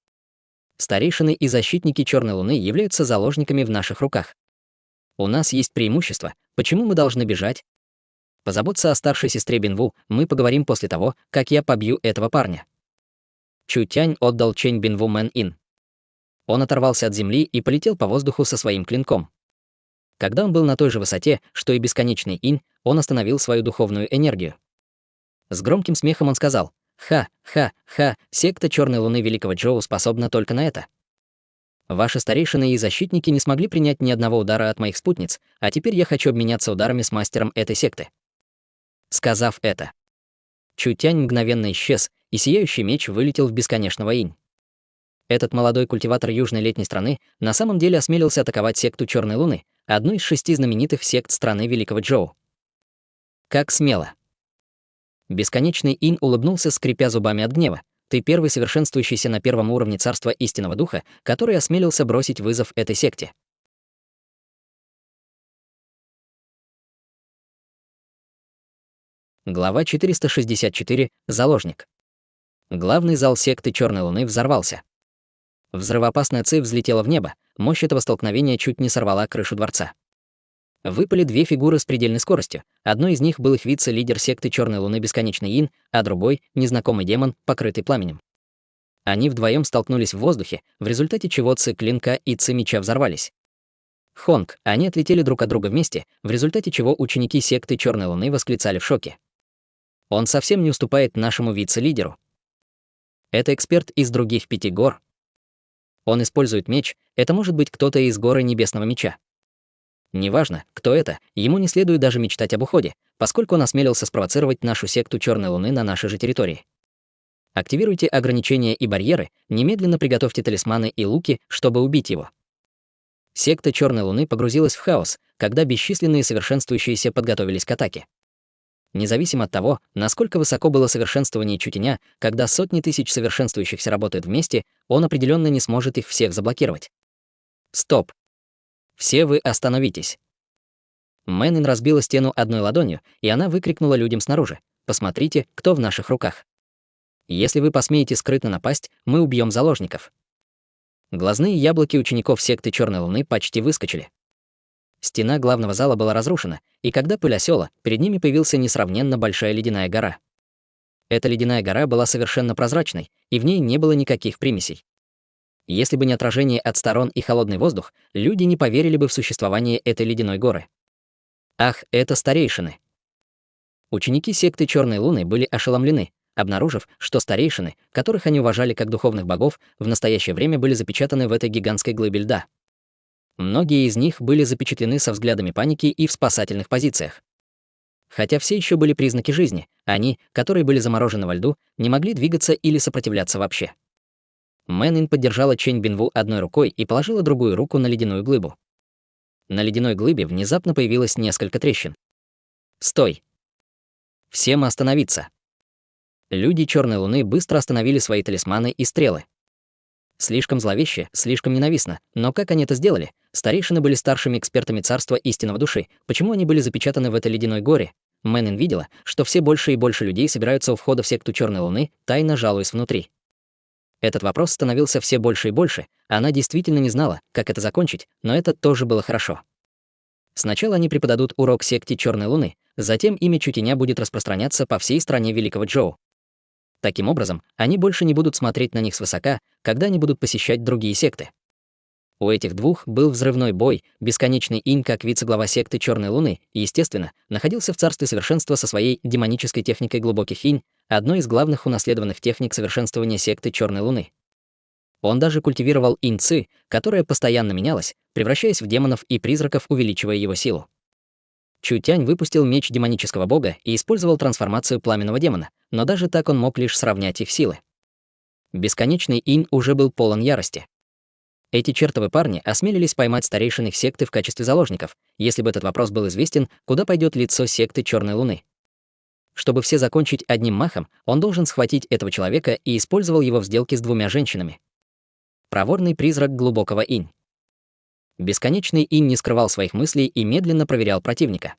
Старейшины и защитники Черной Луны являются заложниками в наших руках. У нас есть преимущество. Почему мы должны бежать? Позаботься о старшей сестре Бинву, мы поговорим после того, как я побью этого парня. Чутянь отдал Чэнь Бинву Мэн Ин. Он оторвался от земли и полетел по воздуху со своим клинком. Когда он был на той же высоте, что и бесконечный инь, он остановил свою духовную энергию. С громким смехом он сказал: «Ха, секта Черной Луны Великого Джоу способна только на это. Ваши старейшины и защитники не смогли принять ни одного удара от моих спутниц, а теперь я хочу обменяться ударами с мастером этой секты». Сказав это, Чутянь мгновенно исчез, и сияющий меч вылетел в бесконечного инь. Этот молодой культиватор южной летней страны на самом деле осмелился атаковать секту Черной Луны, одну из 6 знаменитых сект страны Великого Джоу. Как смело. Бесконечный инь улыбнулся, скрипя зубами от гнева. Ты первый совершенствующийся на первом уровне царства истинного духа, который осмелился бросить вызов этой секте. Глава 464. Заложник. Главный зал секты Черной Луны взорвался. Взрывоопасная ци взлетела в небо, мощь этого столкновения чуть не сорвала крышу дворца. Выпали 2 фигуры с предельной скоростью. Одной из них был их вице-лидер секты Черной Луны Бесконечный Инь, а другой — незнакомый демон, покрытый пламенем. Они вдвоем столкнулись в воздухе, в результате чего ци клинка и ци меча взорвались. Хонг, они отлетели друг от друга вместе, в результате чего ученики секты Черной Луны восклицали в шоке. Он совсем не уступает нашему вице-лидеру. Это эксперт из других 5 гор. Он использует меч, это может быть кто-то из горы Небесного Меча. Неважно, кто это, ему не следует даже мечтать об уходе, поскольку он осмелился спровоцировать нашу секту Черной Луны на нашей же территории. Активируйте ограничения и барьеры, немедленно приготовьте талисманы и луки, чтобы убить его. Секта Черной Луны погрузилась в хаос, когда бесчисленные совершенствующиеся подготовились к атаке. Независимо от того, насколько высоко было совершенствование Чутяня, когда сотни тысяч совершенствующихся работают вместе, он определенно не сможет их всех заблокировать. Стоп. Все вы остановитесь. Мэн Ин разбила стену одной ладонью, и она выкрикнула людям снаружи: «Посмотрите, кто в наших руках. Если вы посмеете скрытно напасть, мы убьем заложников». Глазные яблоки учеников секты Черной Луны почти выскочили. Стена главного зала была разрушена, и когда пыль осела, перед ними появился несравненно большая ледяная гора. Эта ледяная гора была совершенно прозрачной, и в ней не было никаких примесей. Если бы не отражение от сторон и холодный воздух, люди не поверили бы в существование этой ледяной горы. Ах, это старейшины. Ученики секты Черной Луны были ошеломлены, обнаружив, что старейшины, которых они уважали как духовных богов, в настоящее время были запечатаны в этой гигантской глыбе льда. Многие из них были запечатлены со взглядами паники и в спасательных позициях. Хотя все еще были признаки жизни, они, которые были заморожены во льду, не могли двигаться или сопротивляться вообще. Мэн Ин поддержала Чэнь Бинву одной рукой и положила другую руку на ледяную глыбу. На ледяной глыбе внезапно появилось несколько трещин. «Стой! Всем остановиться!» Люди Черной Луны быстро остановили свои талисманы и стрелы. Слишком зловеще, слишком ненавистно, но как они это сделали? Старейшины были старшими экспертами царства истинного души. Почему они были запечатаны в этой ледяной горе? Мэн Ин видела, что все больше и больше людей собираются у входа в секту Черной Луны, тайно жалуясь внутри. Этот вопрос становился все больше и больше, а она действительно не знала, как это закончить, но это тоже было хорошо. Сначала они преподадут урок секте Черной Луны, затем имя Чутеня будет распространяться по всей стране Великого Джоу. Таким образом, они больше не будут смотреть на них свысока, когда они будут посещать другие секты. У этих двух был взрывной бой, бесконечный инь, как вице-глава секты Черной Луны, естественно, находился в царстве совершенства со своей демонической техникой глубоких инь, одной из главных унаследованных техник совершенствования секты Черной Луны. Он даже культивировал инь-ци, которая постоянно менялась, превращаясь в демонов и призраков, увеличивая его силу. Чутянь выпустил меч демонического бога и использовал трансформацию пламенного демона, но даже так он мог лишь сравнять их силы. Бесконечный инь уже был полон ярости. Эти чертовы парни осмелились поймать старейшин их секты в качестве заложников, если бы этот вопрос был известен, куда пойдет лицо секты Черной Луны. Чтобы все закончить одним махом, он должен схватить этого человека и использовал его в сделке с двумя женщинами. Проворный призрак глубокого инь. Бесконечный инь не скрывал своих мыслей и медленно проверял противника.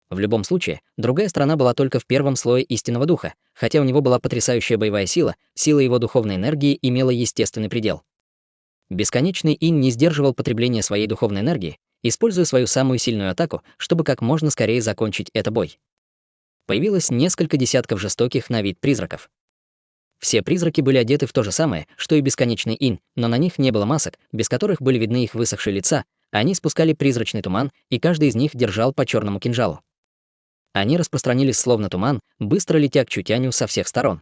В любом случае, другая сторона была только в первом слое истинного духа, хотя у него была потрясающая боевая сила, сила его духовной энергии имела естественный предел. Бесконечный инь не сдерживал потребление своей духовной энергии, используя свою самую сильную атаку, чтобы как можно скорее закончить этот бой. Появилось несколько десятков жестоких на вид призраков. Все призраки были одеты в то же самое, что и бесконечный инь, но на них не было масок, без которых были видны их высохшие лица, они спускали призрачный туман, и каждый из них держал по черному кинжалу. Они распространились словно туман, быстро летя к Чутяню со всех сторон.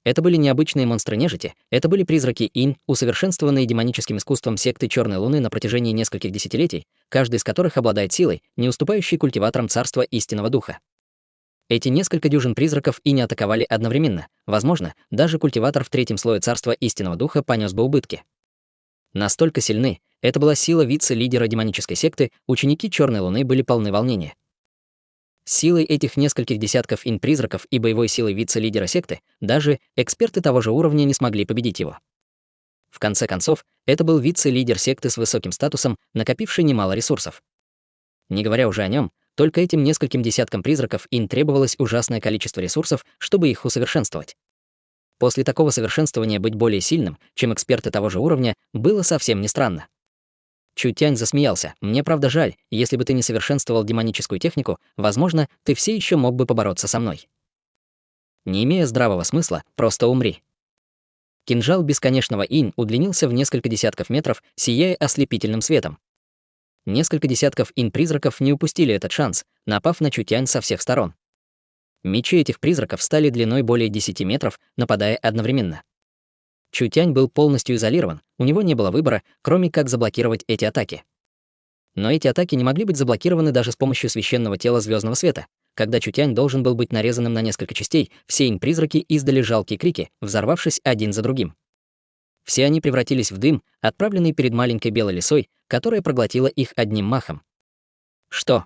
Это были необычные монстры нежити, это были призраки инь, усовершенствованные демоническим искусством секты Черной Луны на протяжении нескольких десятилетий, каждый из которых обладает силой, не уступающей культиваторам царства истинного духа. Эти несколько дюжин призраков и не атаковали одновременно. Возможно, даже культиватор в третьем слое царства истинного духа понес бы убытки. Настолько сильны, это была сила вице-лидера демонической секты, ученики Черной Луны были полны волнения. Силой этих нескольких десятков инь-призраков и боевой силой вице-лидера секты даже эксперты того же уровня не смогли победить его. В конце концов, это был вице-лидер секты с высоким статусом, накопивший немало ресурсов. Не говоря уже о нем, только этим нескольким десяткам призраков инь требовалось ужасное количество ресурсов, чтобы их усовершенствовать. После такого совершенствования быть более сильным, чем эксперты того же уровня, было совсем не странно. Чутянь засмеялся. «Мне правда жаль, если бы ты не совершенствовал демоническую технику, возможно, ты все еще мог бы побороться со мной. Не имея здравого смысла, просто умри». Кинжал бесконечного инь удлинился в несколько десятков метров, сияя ослепительным светом. Несколько десятков инь-призраков не упустили этот шанс, напав на Чутянь со всех сторон. Мечи этих призраков стали длиной более 10 метров, нападая одновременно. Чутянь был полностью изолирован, у него не было выбора, кроме как заблокировать эти атаки. Но эти атаки не могли быть заблокированы даже с помощью священного тела звездного света. Когда Чутянь должен был быть нарезанным на несколько частей, все инь-призраки издали жалкие крики, взорвавшись один за другим. Все они превратились в дым, отправленный перед маленькой белой лисой, которая проглотила их одним махом. Что?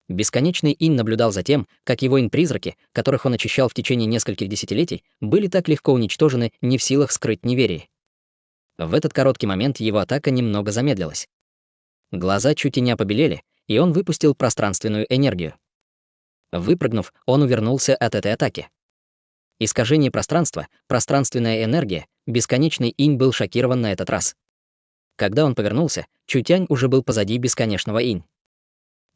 Бесконечный инь наблюдал за тем, как его инь-призраки, которых он очищал в течение нескольких десятилетий, были так легко уничтожены, не в силах скрыть неверие. В этот короткий момент его атака немного замедлилась. Глаза Чутяня побелели, и он выпустил пространственную энергию. Выпрыгнув, он увернулся от этой атаки. Искажение пространства, пространственная энергия, бесконечный инь был шокирован на этот раз. Когда он повернулся, Чутянь уже был позади бесконечного инь.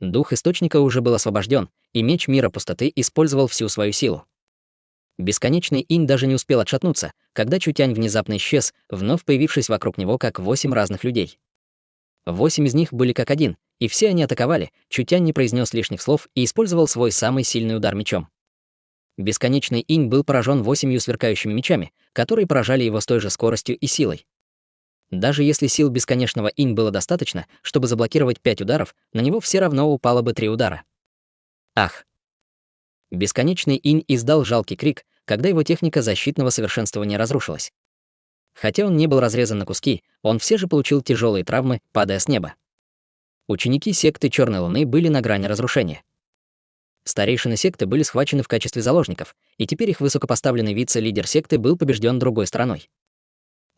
Дух источника уже был освобожден, и меч мира пустоты использовал всю свою силу. Бесконечный инь даже не успел отшатнуться, когда Чутянь внезапно исчез, вновь появившись вокруг него как 8 разных людей. 8 из них были как один, и все они атаковали. Чутянь не произнес лишних слов и использовал свой самый сильный удар мечом. Бесконечный инь был поражен 8 сверкающими мечами, которые поражали его с той же скоростью и силой. Даже если сил бесконечного инь было достаточно, чтобы заблокировать 5 ударов, на него все равно упало бы 3 удара. Ах! Бесконечный инь издал жалкий крик, когда его техника защитного совершенствования разрушилась. Хотя он не был разрезан на куски, он все же получил тяжелые травмы, падая с неба. Ученики секты Черной Луны были на грани разрушения. Старейшины секты были схвачены в качестве заложников, и теперь их высокопоставленный вице-лидер секты был побежден другой стороной.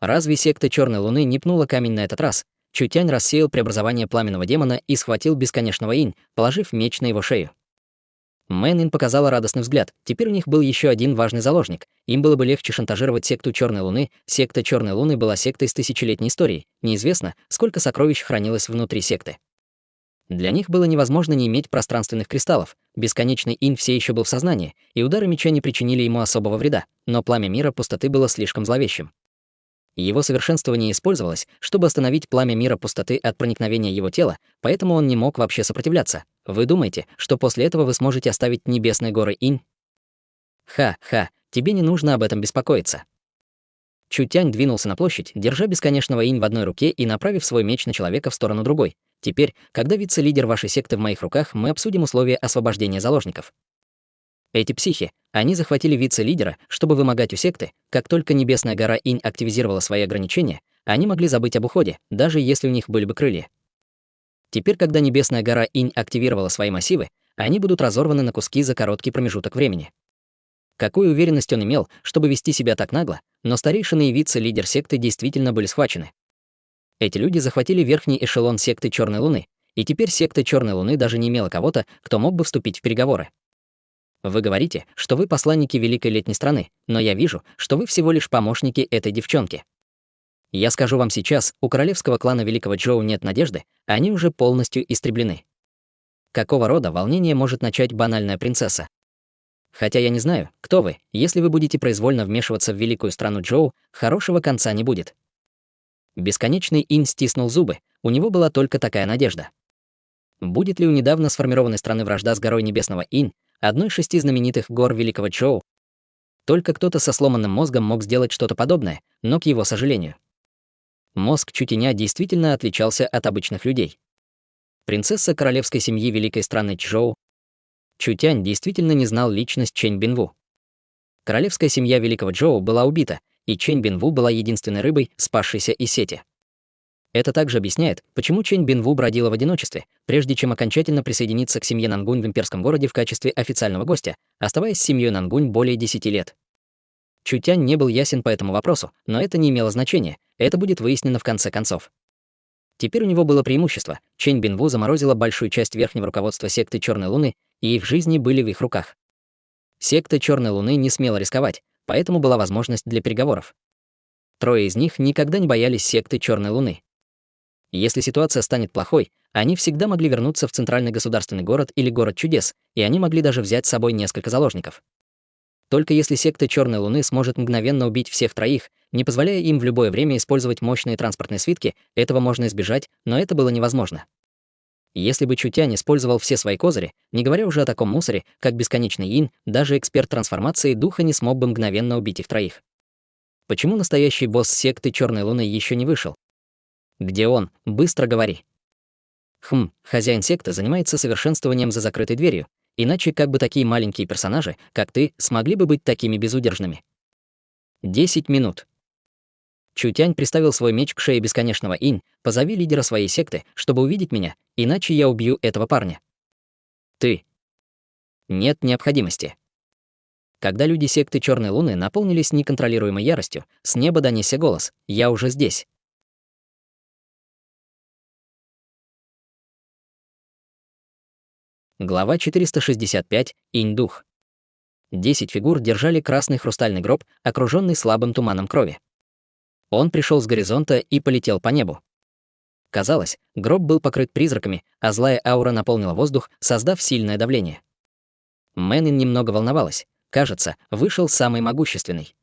Разве секта Черной Луны не пнула камень на этот раз? Чутянь рассеял преобразование пламенного демона и схватил бесконечного инь, положив меч на его шею. Мэнин показала радостный взгляд. Теперь у них был еще один важный заложник. Им было бы легче шантажировать секту Черной Луны. Секта Черной Луны была сектой с тысячелетней историей. Неизвестно, сколько сокровищ хранилось внутри секты. Для них было невозможно не иметь пространственных кристаллов. Бесконечный Инь все еще был в сознании, и удары меча не причинили ему особого вреда, но пламя мира пустоты было слишком зловещим. Его совершенствование использовалось, чтобы остановить пламя мира пустоты от проникновения его тела, поэтому он не мог вообще сопротивляться. Вы думаете, что после этого вы сможете оставить небесные горы Инь? Ха-ха, тебе не нужно об этом беспокоиться. Чутянь двинулся на площадь, держа бесконечного Инь в одной руке и направив свой меч на человека в сторону другой. Теперь, когда вице-лидер вашей секты в моих руках, мы обсудим условия освобождения заложников. Эти психи, они захватили вице-лидера, чтобы вымогать у секты. Как только Небесная гора Инь активизировала свои ограничения, они могли забыть об уходе, даже если у них были бы крылья. Теперь, когда Небесная гора Инь активировала свои массивы, они будут разорваны на куски за короткий промежуток времени. Какую уверенность он имел, чтобы вести себя так нагло, но старейшины и вице-лидер секты действительно были схвачены. Эти люди захватили верхний эшелон секты Черной Луны, и теперь секта Черной Луны даже не имела кого-то, кто мог бы вступить в переговоры. Вы говорите, что вы посланники Великой Летней страны, но я вижу, что вы всего лишь помощники этой девчонки. Я скажу вам сейчас, у королевского клана Великого Джоу нет надежды, они уже полностью истреблены. Какого рода волнение может начать банальная принцесса? Хотя я не знаю, кто вы, если вы будете произвольно вмешиваться в великую страну Джоу, хорошего конца не будет. Бесконечный Инь стиснул зубы, у него была только такая надежда. Будет ли у недавно сформированной страны вражда с горой Небесного Инь, одной из 6 знаменитых гор Великого Джоу? Только кто-то со сломанным мозгом мог сделать что-то подобное, но к его сожалению. Мозг Чутяня действительно отличался от обычных людей. Принцесса королевской семьи великой страны Чжоу. Чутянь действительно не знал личность Чэнь Бинву. Королевская семья великого Джоу была убита, и Чэнь Бинву была единственной рыбой, спасшейся из сети. Это также объясняет, почему Чэнь Бинву бродила в одиночестве, прежде чем окончательно присоединиться к семье Нангунь в имперском городе в качестве официального гостя, оставаясь с семьей Нангунь более 10 лет. Чутянь не был ясен по этому вопросу, но это не имело значения, это будет выяснено в конце концов. Теперь у него было преимущество. Чэнь Бинву заморозила большую часть верхнего руководства секты Черной Луны, и их жизни были в их руках. Секта Черной Луны не смела рисковать, поэтому была возможность для переговоров. 3 из них никогда не боялись секты Черной Луны. Если ситуация станет плохой, они всегда могли вернуться в центральный государственный город или город чудес, и они могли даже взять с собой несколько заложников. Только если секта Черной Луны сможет мгновенно убить всех 3, не позволяя им в любое время использовать мощные транспортные свитки, этого можно избежать, но это было невозможно. Если бы Чутянь использовал все свои козыри, не говоря уже о таком мусоре, как бесконечный Инь, даже эксперт трансформации духа не смог бы мгновенно убить их 3. Почему настоящий босс секты Черной Луны еще не вышел? Где он? Быстро говори. Хозяин секты занимается совершенствованием за закрытой дверью, иначе как бы такие маленькие персонажи, как ты, смогли бы быть такими безудержными? 10 минут. Чутянь приставил свой меч к шее бесконечного Инь. Позови лидера своей секты, чтобы увидеть меня, иначе я убью этого парня. Ты. Нет необходимости. Когда люди секты Черной Луны наполнились неконтролируемой яростью, с неба донесся голос: «Я уже здесь». Глава 465. Инь-дух. 10 фигур держали красный хрустальный гроб, окруженный слабым туманом крови. Он пришел с горизонта и полетел по небу. Казалось, гроб был покрыт призраками, а злая аура наполнила воздух, создав сильное давление. Мэнин немного волновалась. Кажется, вышел самый могущественный.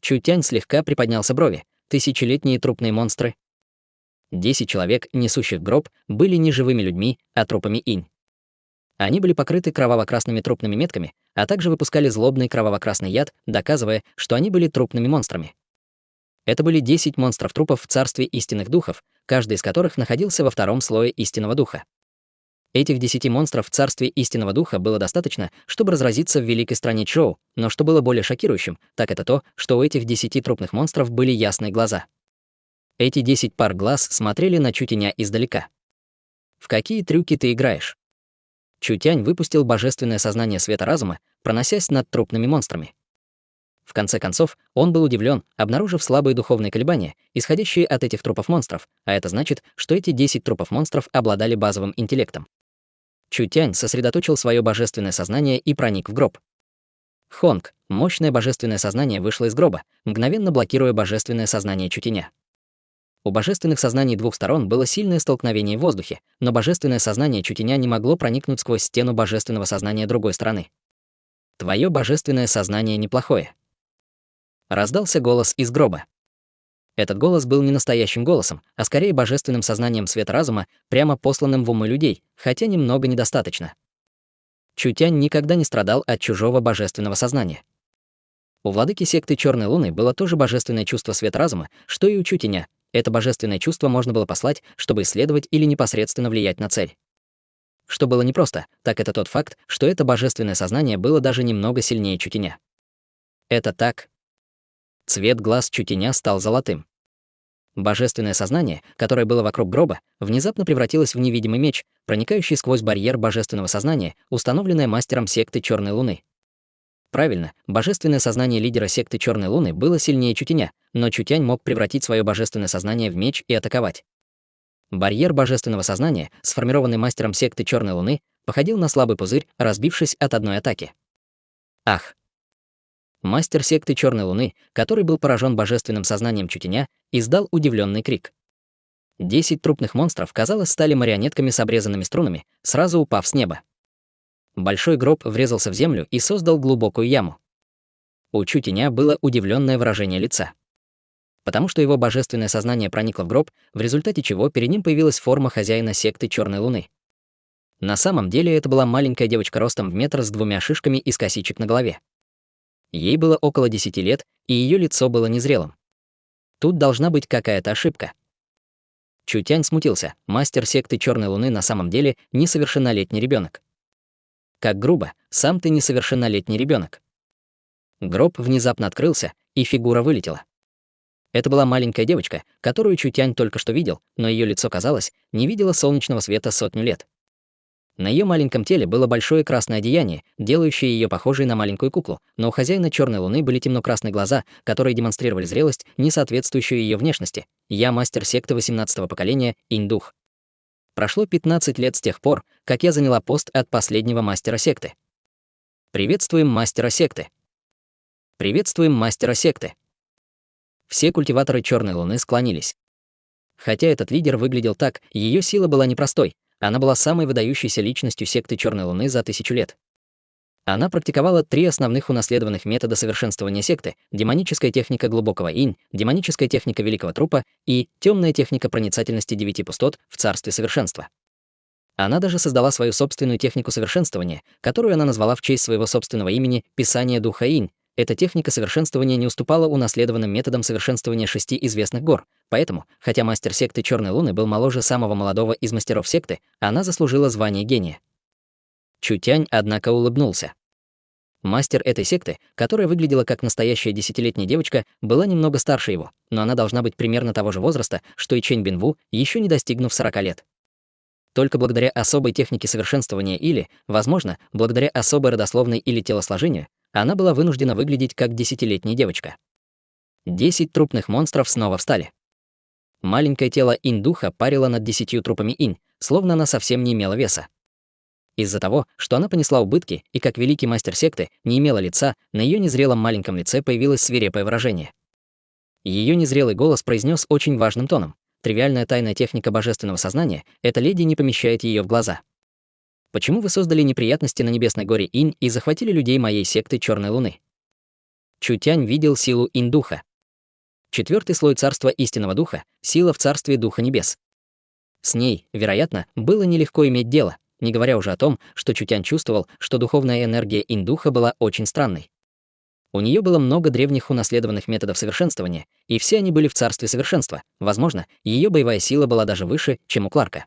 Чутянь слегка приподнялся брови. Тысячелетние трупные монстры. 10 человек, несущих гроб, были не живыми людьми, а трупами Инь. Они были покрыты кроваво-красными трупными метками, а также выпускали злобный кроваво-красный яд, доказывая, что они были трупными монстрами. Это были 10 монстров-трупов в царстве истинных духов, каждый из которых находился во 2-м слое истинного духа. Этих 10 монстров в царстве истинного духа было достаточно, чтобы разразиться в великой стране Чжоу, но что было более шокирующим, так это то, что у этих 10 трупных монстров были ясные глаза. Эти 10 пар глаз смотрели на Чутяня издалека. В какие трюки ты играешь? Чутянь выпустил божественное сознание света разума, проносясь над трупными монстрами. В конце концов, он был удивлен, обнаружив слабые духовные колебания, исходящие от этих трупов монстров, а это значит, что эти 10 трупов монстров обладали базовым интеллектом. Чутянь сосредоточил свое божественное сознание и проник в гроб. Хонг, мощное божественное сознание, вышло из гроба, мгновенно блокируя божественное сознание Чутяня. У божественных сознаний двух сторон было сильное столкновение в воздухе, но божественное сознание Чутяня не могло проникнуть сквозь стену божественного сознания другой стороны. «Твое божественное сознание неплохое». Раздался голос из гроба. Этот голос был не настоящим голосом, а скорее божественным сознанием света разума, прямо посланным в умы людей, хотя немного недостаточно. Чутянь никогда не страдал от чужого божественного сознания. У владыки секты Черной Луны было тоже божественное чувство света разума, что и у Чутяня. Это божественное чувство можно было послать, чтобы исследовать или непосредственно влиять на цель. Что было непросто, так это тот факт, что это божественное сознание было даже немного сильнее Чутяня. Это так. Цвет глаз Чутяня стал золотым. Божественное сознание, которое было вокруг гроба, внезапно превратилось в невидимый меч, проникающий сквозь барьер божественного сознания, установленный мастером секты Черной Луны. Правильно, божественное сознание лидера секты Черной Луны было сильнее Чутяня, но Чутянь мог превратить свое божественное сознание в меч и атаковать. Барьер божественного сознания, сформированный мастером секты Черной Луны, походил на слабый пузырь, разбившись от одной атаки. Ах! Мастер секты Черной Луны, который был поражен божественным сознанием Чутяня, издал удивленный крик. 10 трупных монстров, казалось, стали марионетками с обрезанными струнами, сразу упав с неба. Большой гроб врезался в землю и создал глубокую яму. У Чутяня было удивленное выражение лица. Потому что его божественное сознание проникло в гроб, в результате чего перед ним появилась форма хозяина секты Черной Луны. На самом деле это была маленькая девочка ростом в метр с 2 шишками из косичек на голове. Ей было около 10 лет, и ее лицо было незрелым. Тут должна быть какая-то ошибка. Чутянь смутился. Мастер секты Черной Луны на самом деле несовершеннолетний ребенок. Как грубо, сам ты несовершеннолетний ребенок. Гроб внезапно открылся, и фигура вылетела. Это была маленькая девочка, которую Чутянь только что видел, но ее лицо, казалось, не видело солнечного света 100 лет. На ее маленьком теле было большое красное одеяние, делающее ее похожей на маленькую куклу, но у хозяина Черной Луны были темно-красные глаза, которые демонстрировали зрелость, не соответствующую ее внешности. Я мастер секты 18-го поколения, Инь-дух. Прошло 15 лет с тех пор, как я заняла пост от последнего мастера секты. Приветствуем мастера секты. Приветствуем мастера секты. Все культиваторы Черной Луны склонились. Хотя этот лидер выглядел так, ее сила была непростой. Она была самой выдающейся личностью секты Черной Луны за 1000 лет. Она практиковала 3 основных унаследованных метода совершенствования секты: демоническая техника глубокого инь, демоническая техника великого трупа и темная техника проницательности 9 пустот в царстве совершенства. Она даже создала свою собственную технику совершенствования, которую она назвала в честь своего собственного имени «Писание Духа Инь». Эта техника совершенствования не уступала унаследованным методам совершенствования 6 известных гор, поэтому, хотя мастер секты Черной Луны был моложе самого молодого из мастеров секты, она заслужила звание гения. Чутянь, однако, улыбнулся. Мастер этой секты, которая выглядела как настоящая 10-летняя девочка, была немного старше его, но она должна быть примерно того же возраста, что и Чэнь Бинву, еще не достигнув 40 лет. Только благодаря особой технике совершенствования или, возможно, благодаря особой родословной или телосложению, она была вынуждена выглядеть как 10-летняя девочка. 10 трупных монстров снова встали. Маленькое тело инь-духа парило над 10 трупами инь, словно она совсем не имела веса. Из-за того, что она понесла убытки и, как великий мастер секты, не имела лица, на ее незрелом маленьком лице появилось свирепое выражение. Ее незрелый голос произнес очень важным тоном: «Тривиальная тайная техника божественного сознания, эта леди не помещает ее в глаза. Почему вы создали неприятности на небесной горе Инь и захватили людей моей секты Черной Луны?» Чутянь видел силу инь-духа. 4-й слой царства истинного духа — сила в царстве духа небес. С ней, вероятно, было нелегко иметь дело, не говоря уже о том, что Чутянь чувствовал, что духовная энергия инь-духа была очень странной. У нее было много древних унаследованных методов совершенствования, и все они были в царстве совершенства. Возможно, ее боевая сила была даже выше, чем у Кларка.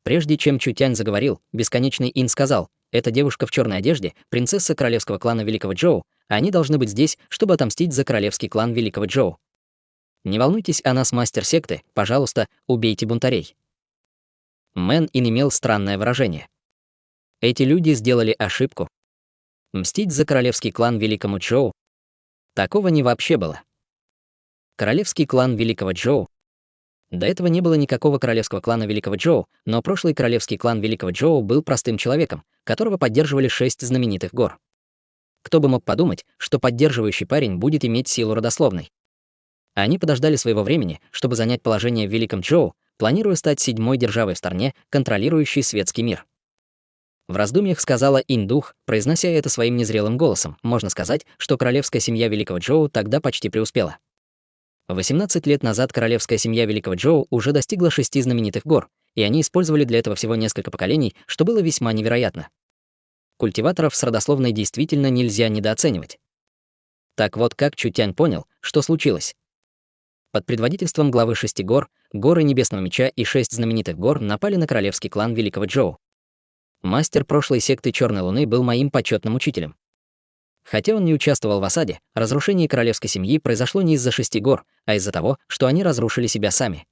Прежде чем Чутянь заговорил, бесконечный Ин сказал: «Эта девушка в черной одежде, принцесса королевского клана Великого Джоу, они должны быть здесь, чтобы отомстить за королевский клан Великого Джоу. Не волнуйтесь о нас, мастер секты, пожалуйста, убейте бунтарей». Мэн Ин имел странное выражение. Эти люди сделали ошибку. Мстить за королевский клан Великому Джоу? Такого не вообще было. Королевский клан Великого Джоу? До этого не было никакого королевского клана Великого Джоу, но прошлый королевский клан Великого Джоу был простым человеком, которого поддерживали 6 знаменитых гор. Кто бы мог подумать, что поддерживающий парень будет иметь силу родословной. Они подождали своего времени, чтобы занять положение в Великом Джоу, планируя стать 7-й державой в стране, контролирующей светский мир. В раздумьях сказала Инь-дух, произнося это своим незрелым голосом. Можно сказать, что королевская семья Великого Джоу тогда почти преуспела. 18 лет назад королевская семья Великого Джоу уже достигла 6 знаменитых гор, и они использовали для этого всего несколько поколений, что было весьма невероятно. Культиваторов с родословной действительно нельзя недооценивать. Так вот, как Чутянь понял, что случилось. Под предводительством главы 6 гор, горы Небесного Меча и 6 знаменитых гор напали на королевский клан Великого Джоу. Мастер прошлой секты Черной Луны был моим почетным учителем. Хотя он не участвовал в осаде, разрушение королевской семьи произошло не из-за 6 гор, а из-за того, что они разрушили себя сами.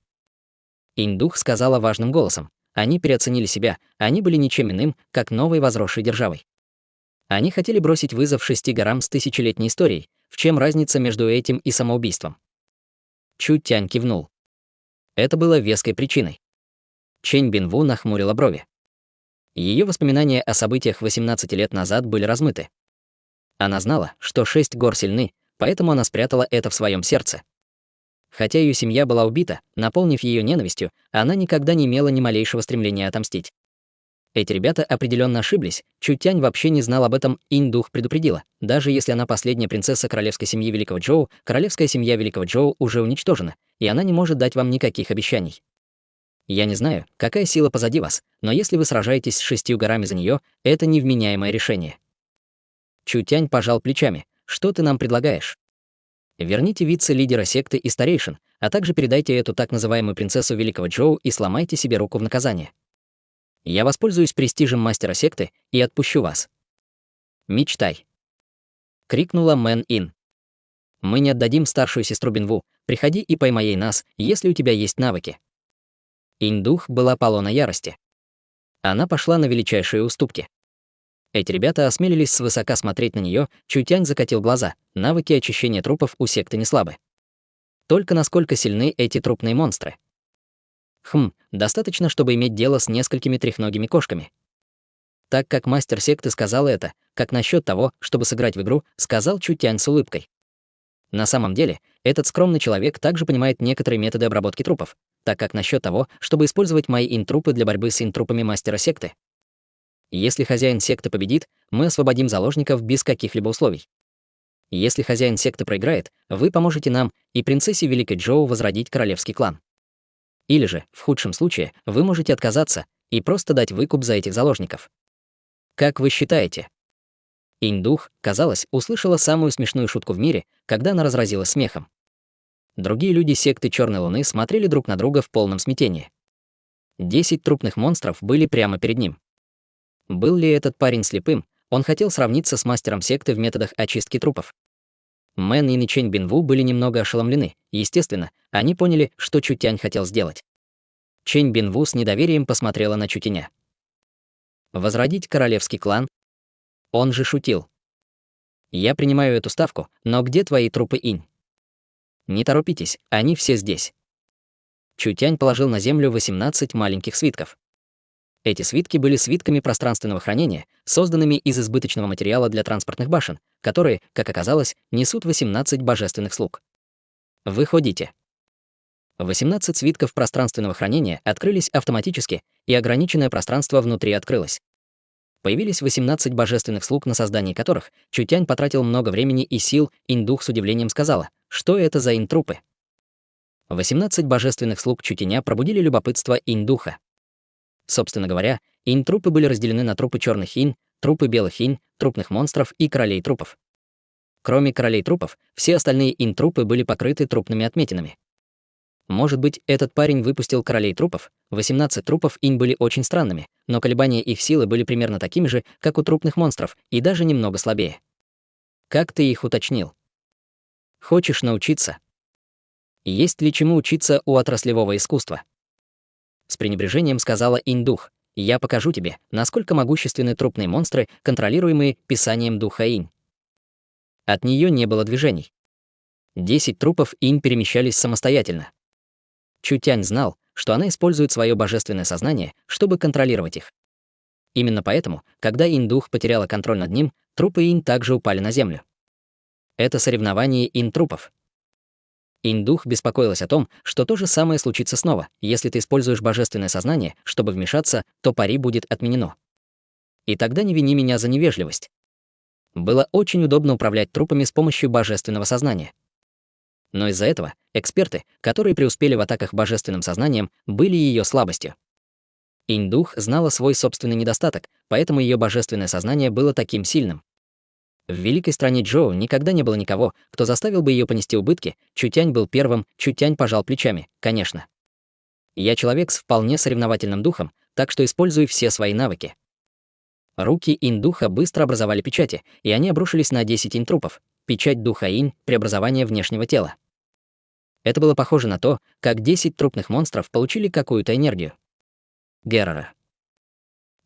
Инь-дух сказала важным голосом. Они переоценили себя, они были ничем иным, как новой возросшей державой. Они хотели бросить вызов 6 горам с тысячелетней историей. В чем разница между этим и самоубийством? Чутянь кивнул. Это было веской причиной. Чэнь Бинву нахмурила брови. Ее воспоминания о событиях 18 лет назад были размыты. Она знала, что 6 гор сильны, поэтому она спрятала это в своем сердце. Хотя ее семья была убита, наполнив ее ненавистью, она никогда не имела ни малейшего стремления отомстить. Эти ребята определенно ошиблись, Чутянь вообще не знал об этом, Инь-дух предупредила. Даже если она последняя принцесса королевской семьи Великого Джоу, королевская семья Великого Джоу уже уничтожена, и она не может дать вам никаких обещаний. Я не знаю, какая сила позади вас, но если вы сражаетесь с 6 горами за нее, это невменяемое решение. Чутянь пожал плечами. Что ты нам предлагаешь? Верните вице-лидера секты и старейшин, а также передайте эту так называемую принцессу Великого Джоу и сломайте себе руку в наказание. Я воспользуюсь престижем мастера секты и отпущу вас. Мечтай. Крикнула Мэн Ин. Мы не отдадим старшую сестру Бинву. Приходи и поймай ей нас, если у тебя есть навыки. Инь-дух была полна ярости. Она пошла на величайшие уступки. Эти ребята осмелились свысока смотреть на нее, Чутянь закатил глаза, навыки очищения трупов у секты не слабы. Только насколько сильны эти трупные монстры? Достаточно, чтобы иметь дело с несколькими трехногими кошками. Так как мастер секты сказал это, как насчет того, чтобы сыграть в игру, сказал Чутянь с улыбкой. На самом деле, этот скромный человек также понимает некоторые методы обработки трупов, так как насчет того, чтобы использовать мои интрупы для борьбы с интрупами мастера секты. Если хозяин секты победит, мы освободим заложников без каких-либо условий. Если хозяин секты проиграет, вы поможете нам и принцессе Великой Джоу возродить королевский клан. Или же, в худшем случае, вы можете отказаться и просто дать выкуп за этих заложников. Как вы считаете? Инь-дух, казалось, услышала самую смешную шутку в мире, когда она разразилась смехом. Другие люди секты Черной Луны смотрели друг на друга в полном смятении. 10 трупных монстров были прямо перед ним. Был ли этот парень слепым? Он хотел сравниться с мастером секты в методах очистки трупов. Мэн и Чэнь Бинву были немного ошеломлены. Естественно, они поняли, что Чутянь хотел сделать. Чэнь Бинву с недоверием посмотрела на Чутяня. Возродить королевский клан? Он же шутил. Я принимаю эту ставку, но где твои трупы, Инь? Не торопитесь, они все здесь. Чутянь положил на землю 18 маленьких свитков. Эти свитки были свитками пространственного хранения, созданными из избыточного материала для транспортных башен, которые, как оказалось, несут 18 божественных слуг. Выходите. 18 свитков пространственного хранения открылись автоматически, и ограниченное пространство внутри открылось. Появились 18 божественных слуг, на создание которых Чутянь потратил много времени и сил. Инь-дух с удивлением сказала, что это за инь-трупы. 18 божественных слуг Чутяня пробудили любопытство Инь-духа. Собственно говоря, инь-трупы были разделены на трупы черных инь, трупы белых инь, трупных монстров и королей трупов. Кроме королей трупов, все остальные инь-трупы были покрыты трупными отметинами. Может быть, этот парень выпустил королей трупов? 18 трупов инь были очень странными, но колебания их силы были примерно такими же, как у трупных монстров, и даже немного слабее. Как ты их уточнил? Хочешь научиться? Есть ли чему учиться у отраслевого искусства? С пренебрежением сказала Инь-дух. Я покажу тебе, насколько могущественны трупные монстры, контролируемые писанием духа Инь. От нее не было движений. 10 трупов Инь перемещались самостоятельно. Чутянь знал, что она использует свое божественное сознание, чтобы контролировать их. Именно поэтому, когда Инь-дух потеряла контроль над ним, трупы Инь также упали на землю. Это соревнование Инь-трупов. Инь-дух беспокоилась о том, что то же самое случится снова. Если ты используешь божественное сознание, чтобы вмешаться, то пари будет отменено. И тогда не вини меня за невежливость. Было очень удобно управлять трупами с помощью божественного сознания. Но из-за этого эксперты, которые преуспели в атаках божественным сознанием, были ее слабостью. Инь-дух знала свой собственный недостаток, поэтому ее божественное сознание было таким сильным. В великой стране Джоу никогда не было никого, кто заставил бы ее понести убытки. Чутянь был первым. Чутянь пожал плечами. Конечно. Я человек с вполне соревновательным духом, так что использую все свои навыки. Руки Инь-духа быстро образовали печати, и они обрушились на 10 Инь-трупов. Печать духа Инь — преобразование внешнего тела. Это было похоже на то, как 10 трупных монстров получили какую-то энергию. Геррера.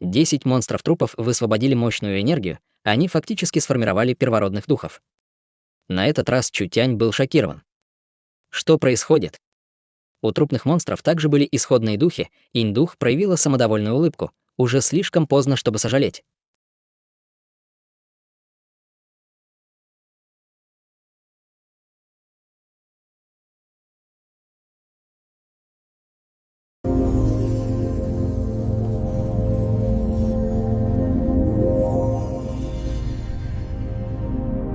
10 монстров-трупов высвободили мощную энергию, они фактически сформировали первородных духов. На этот раз Чутянь был шокирован. Что происходит? У трупных монстров также были исходные духи, Инь-дух проявила самодовольную улыбку. Уже слишком поздно, чтобы сожалеть.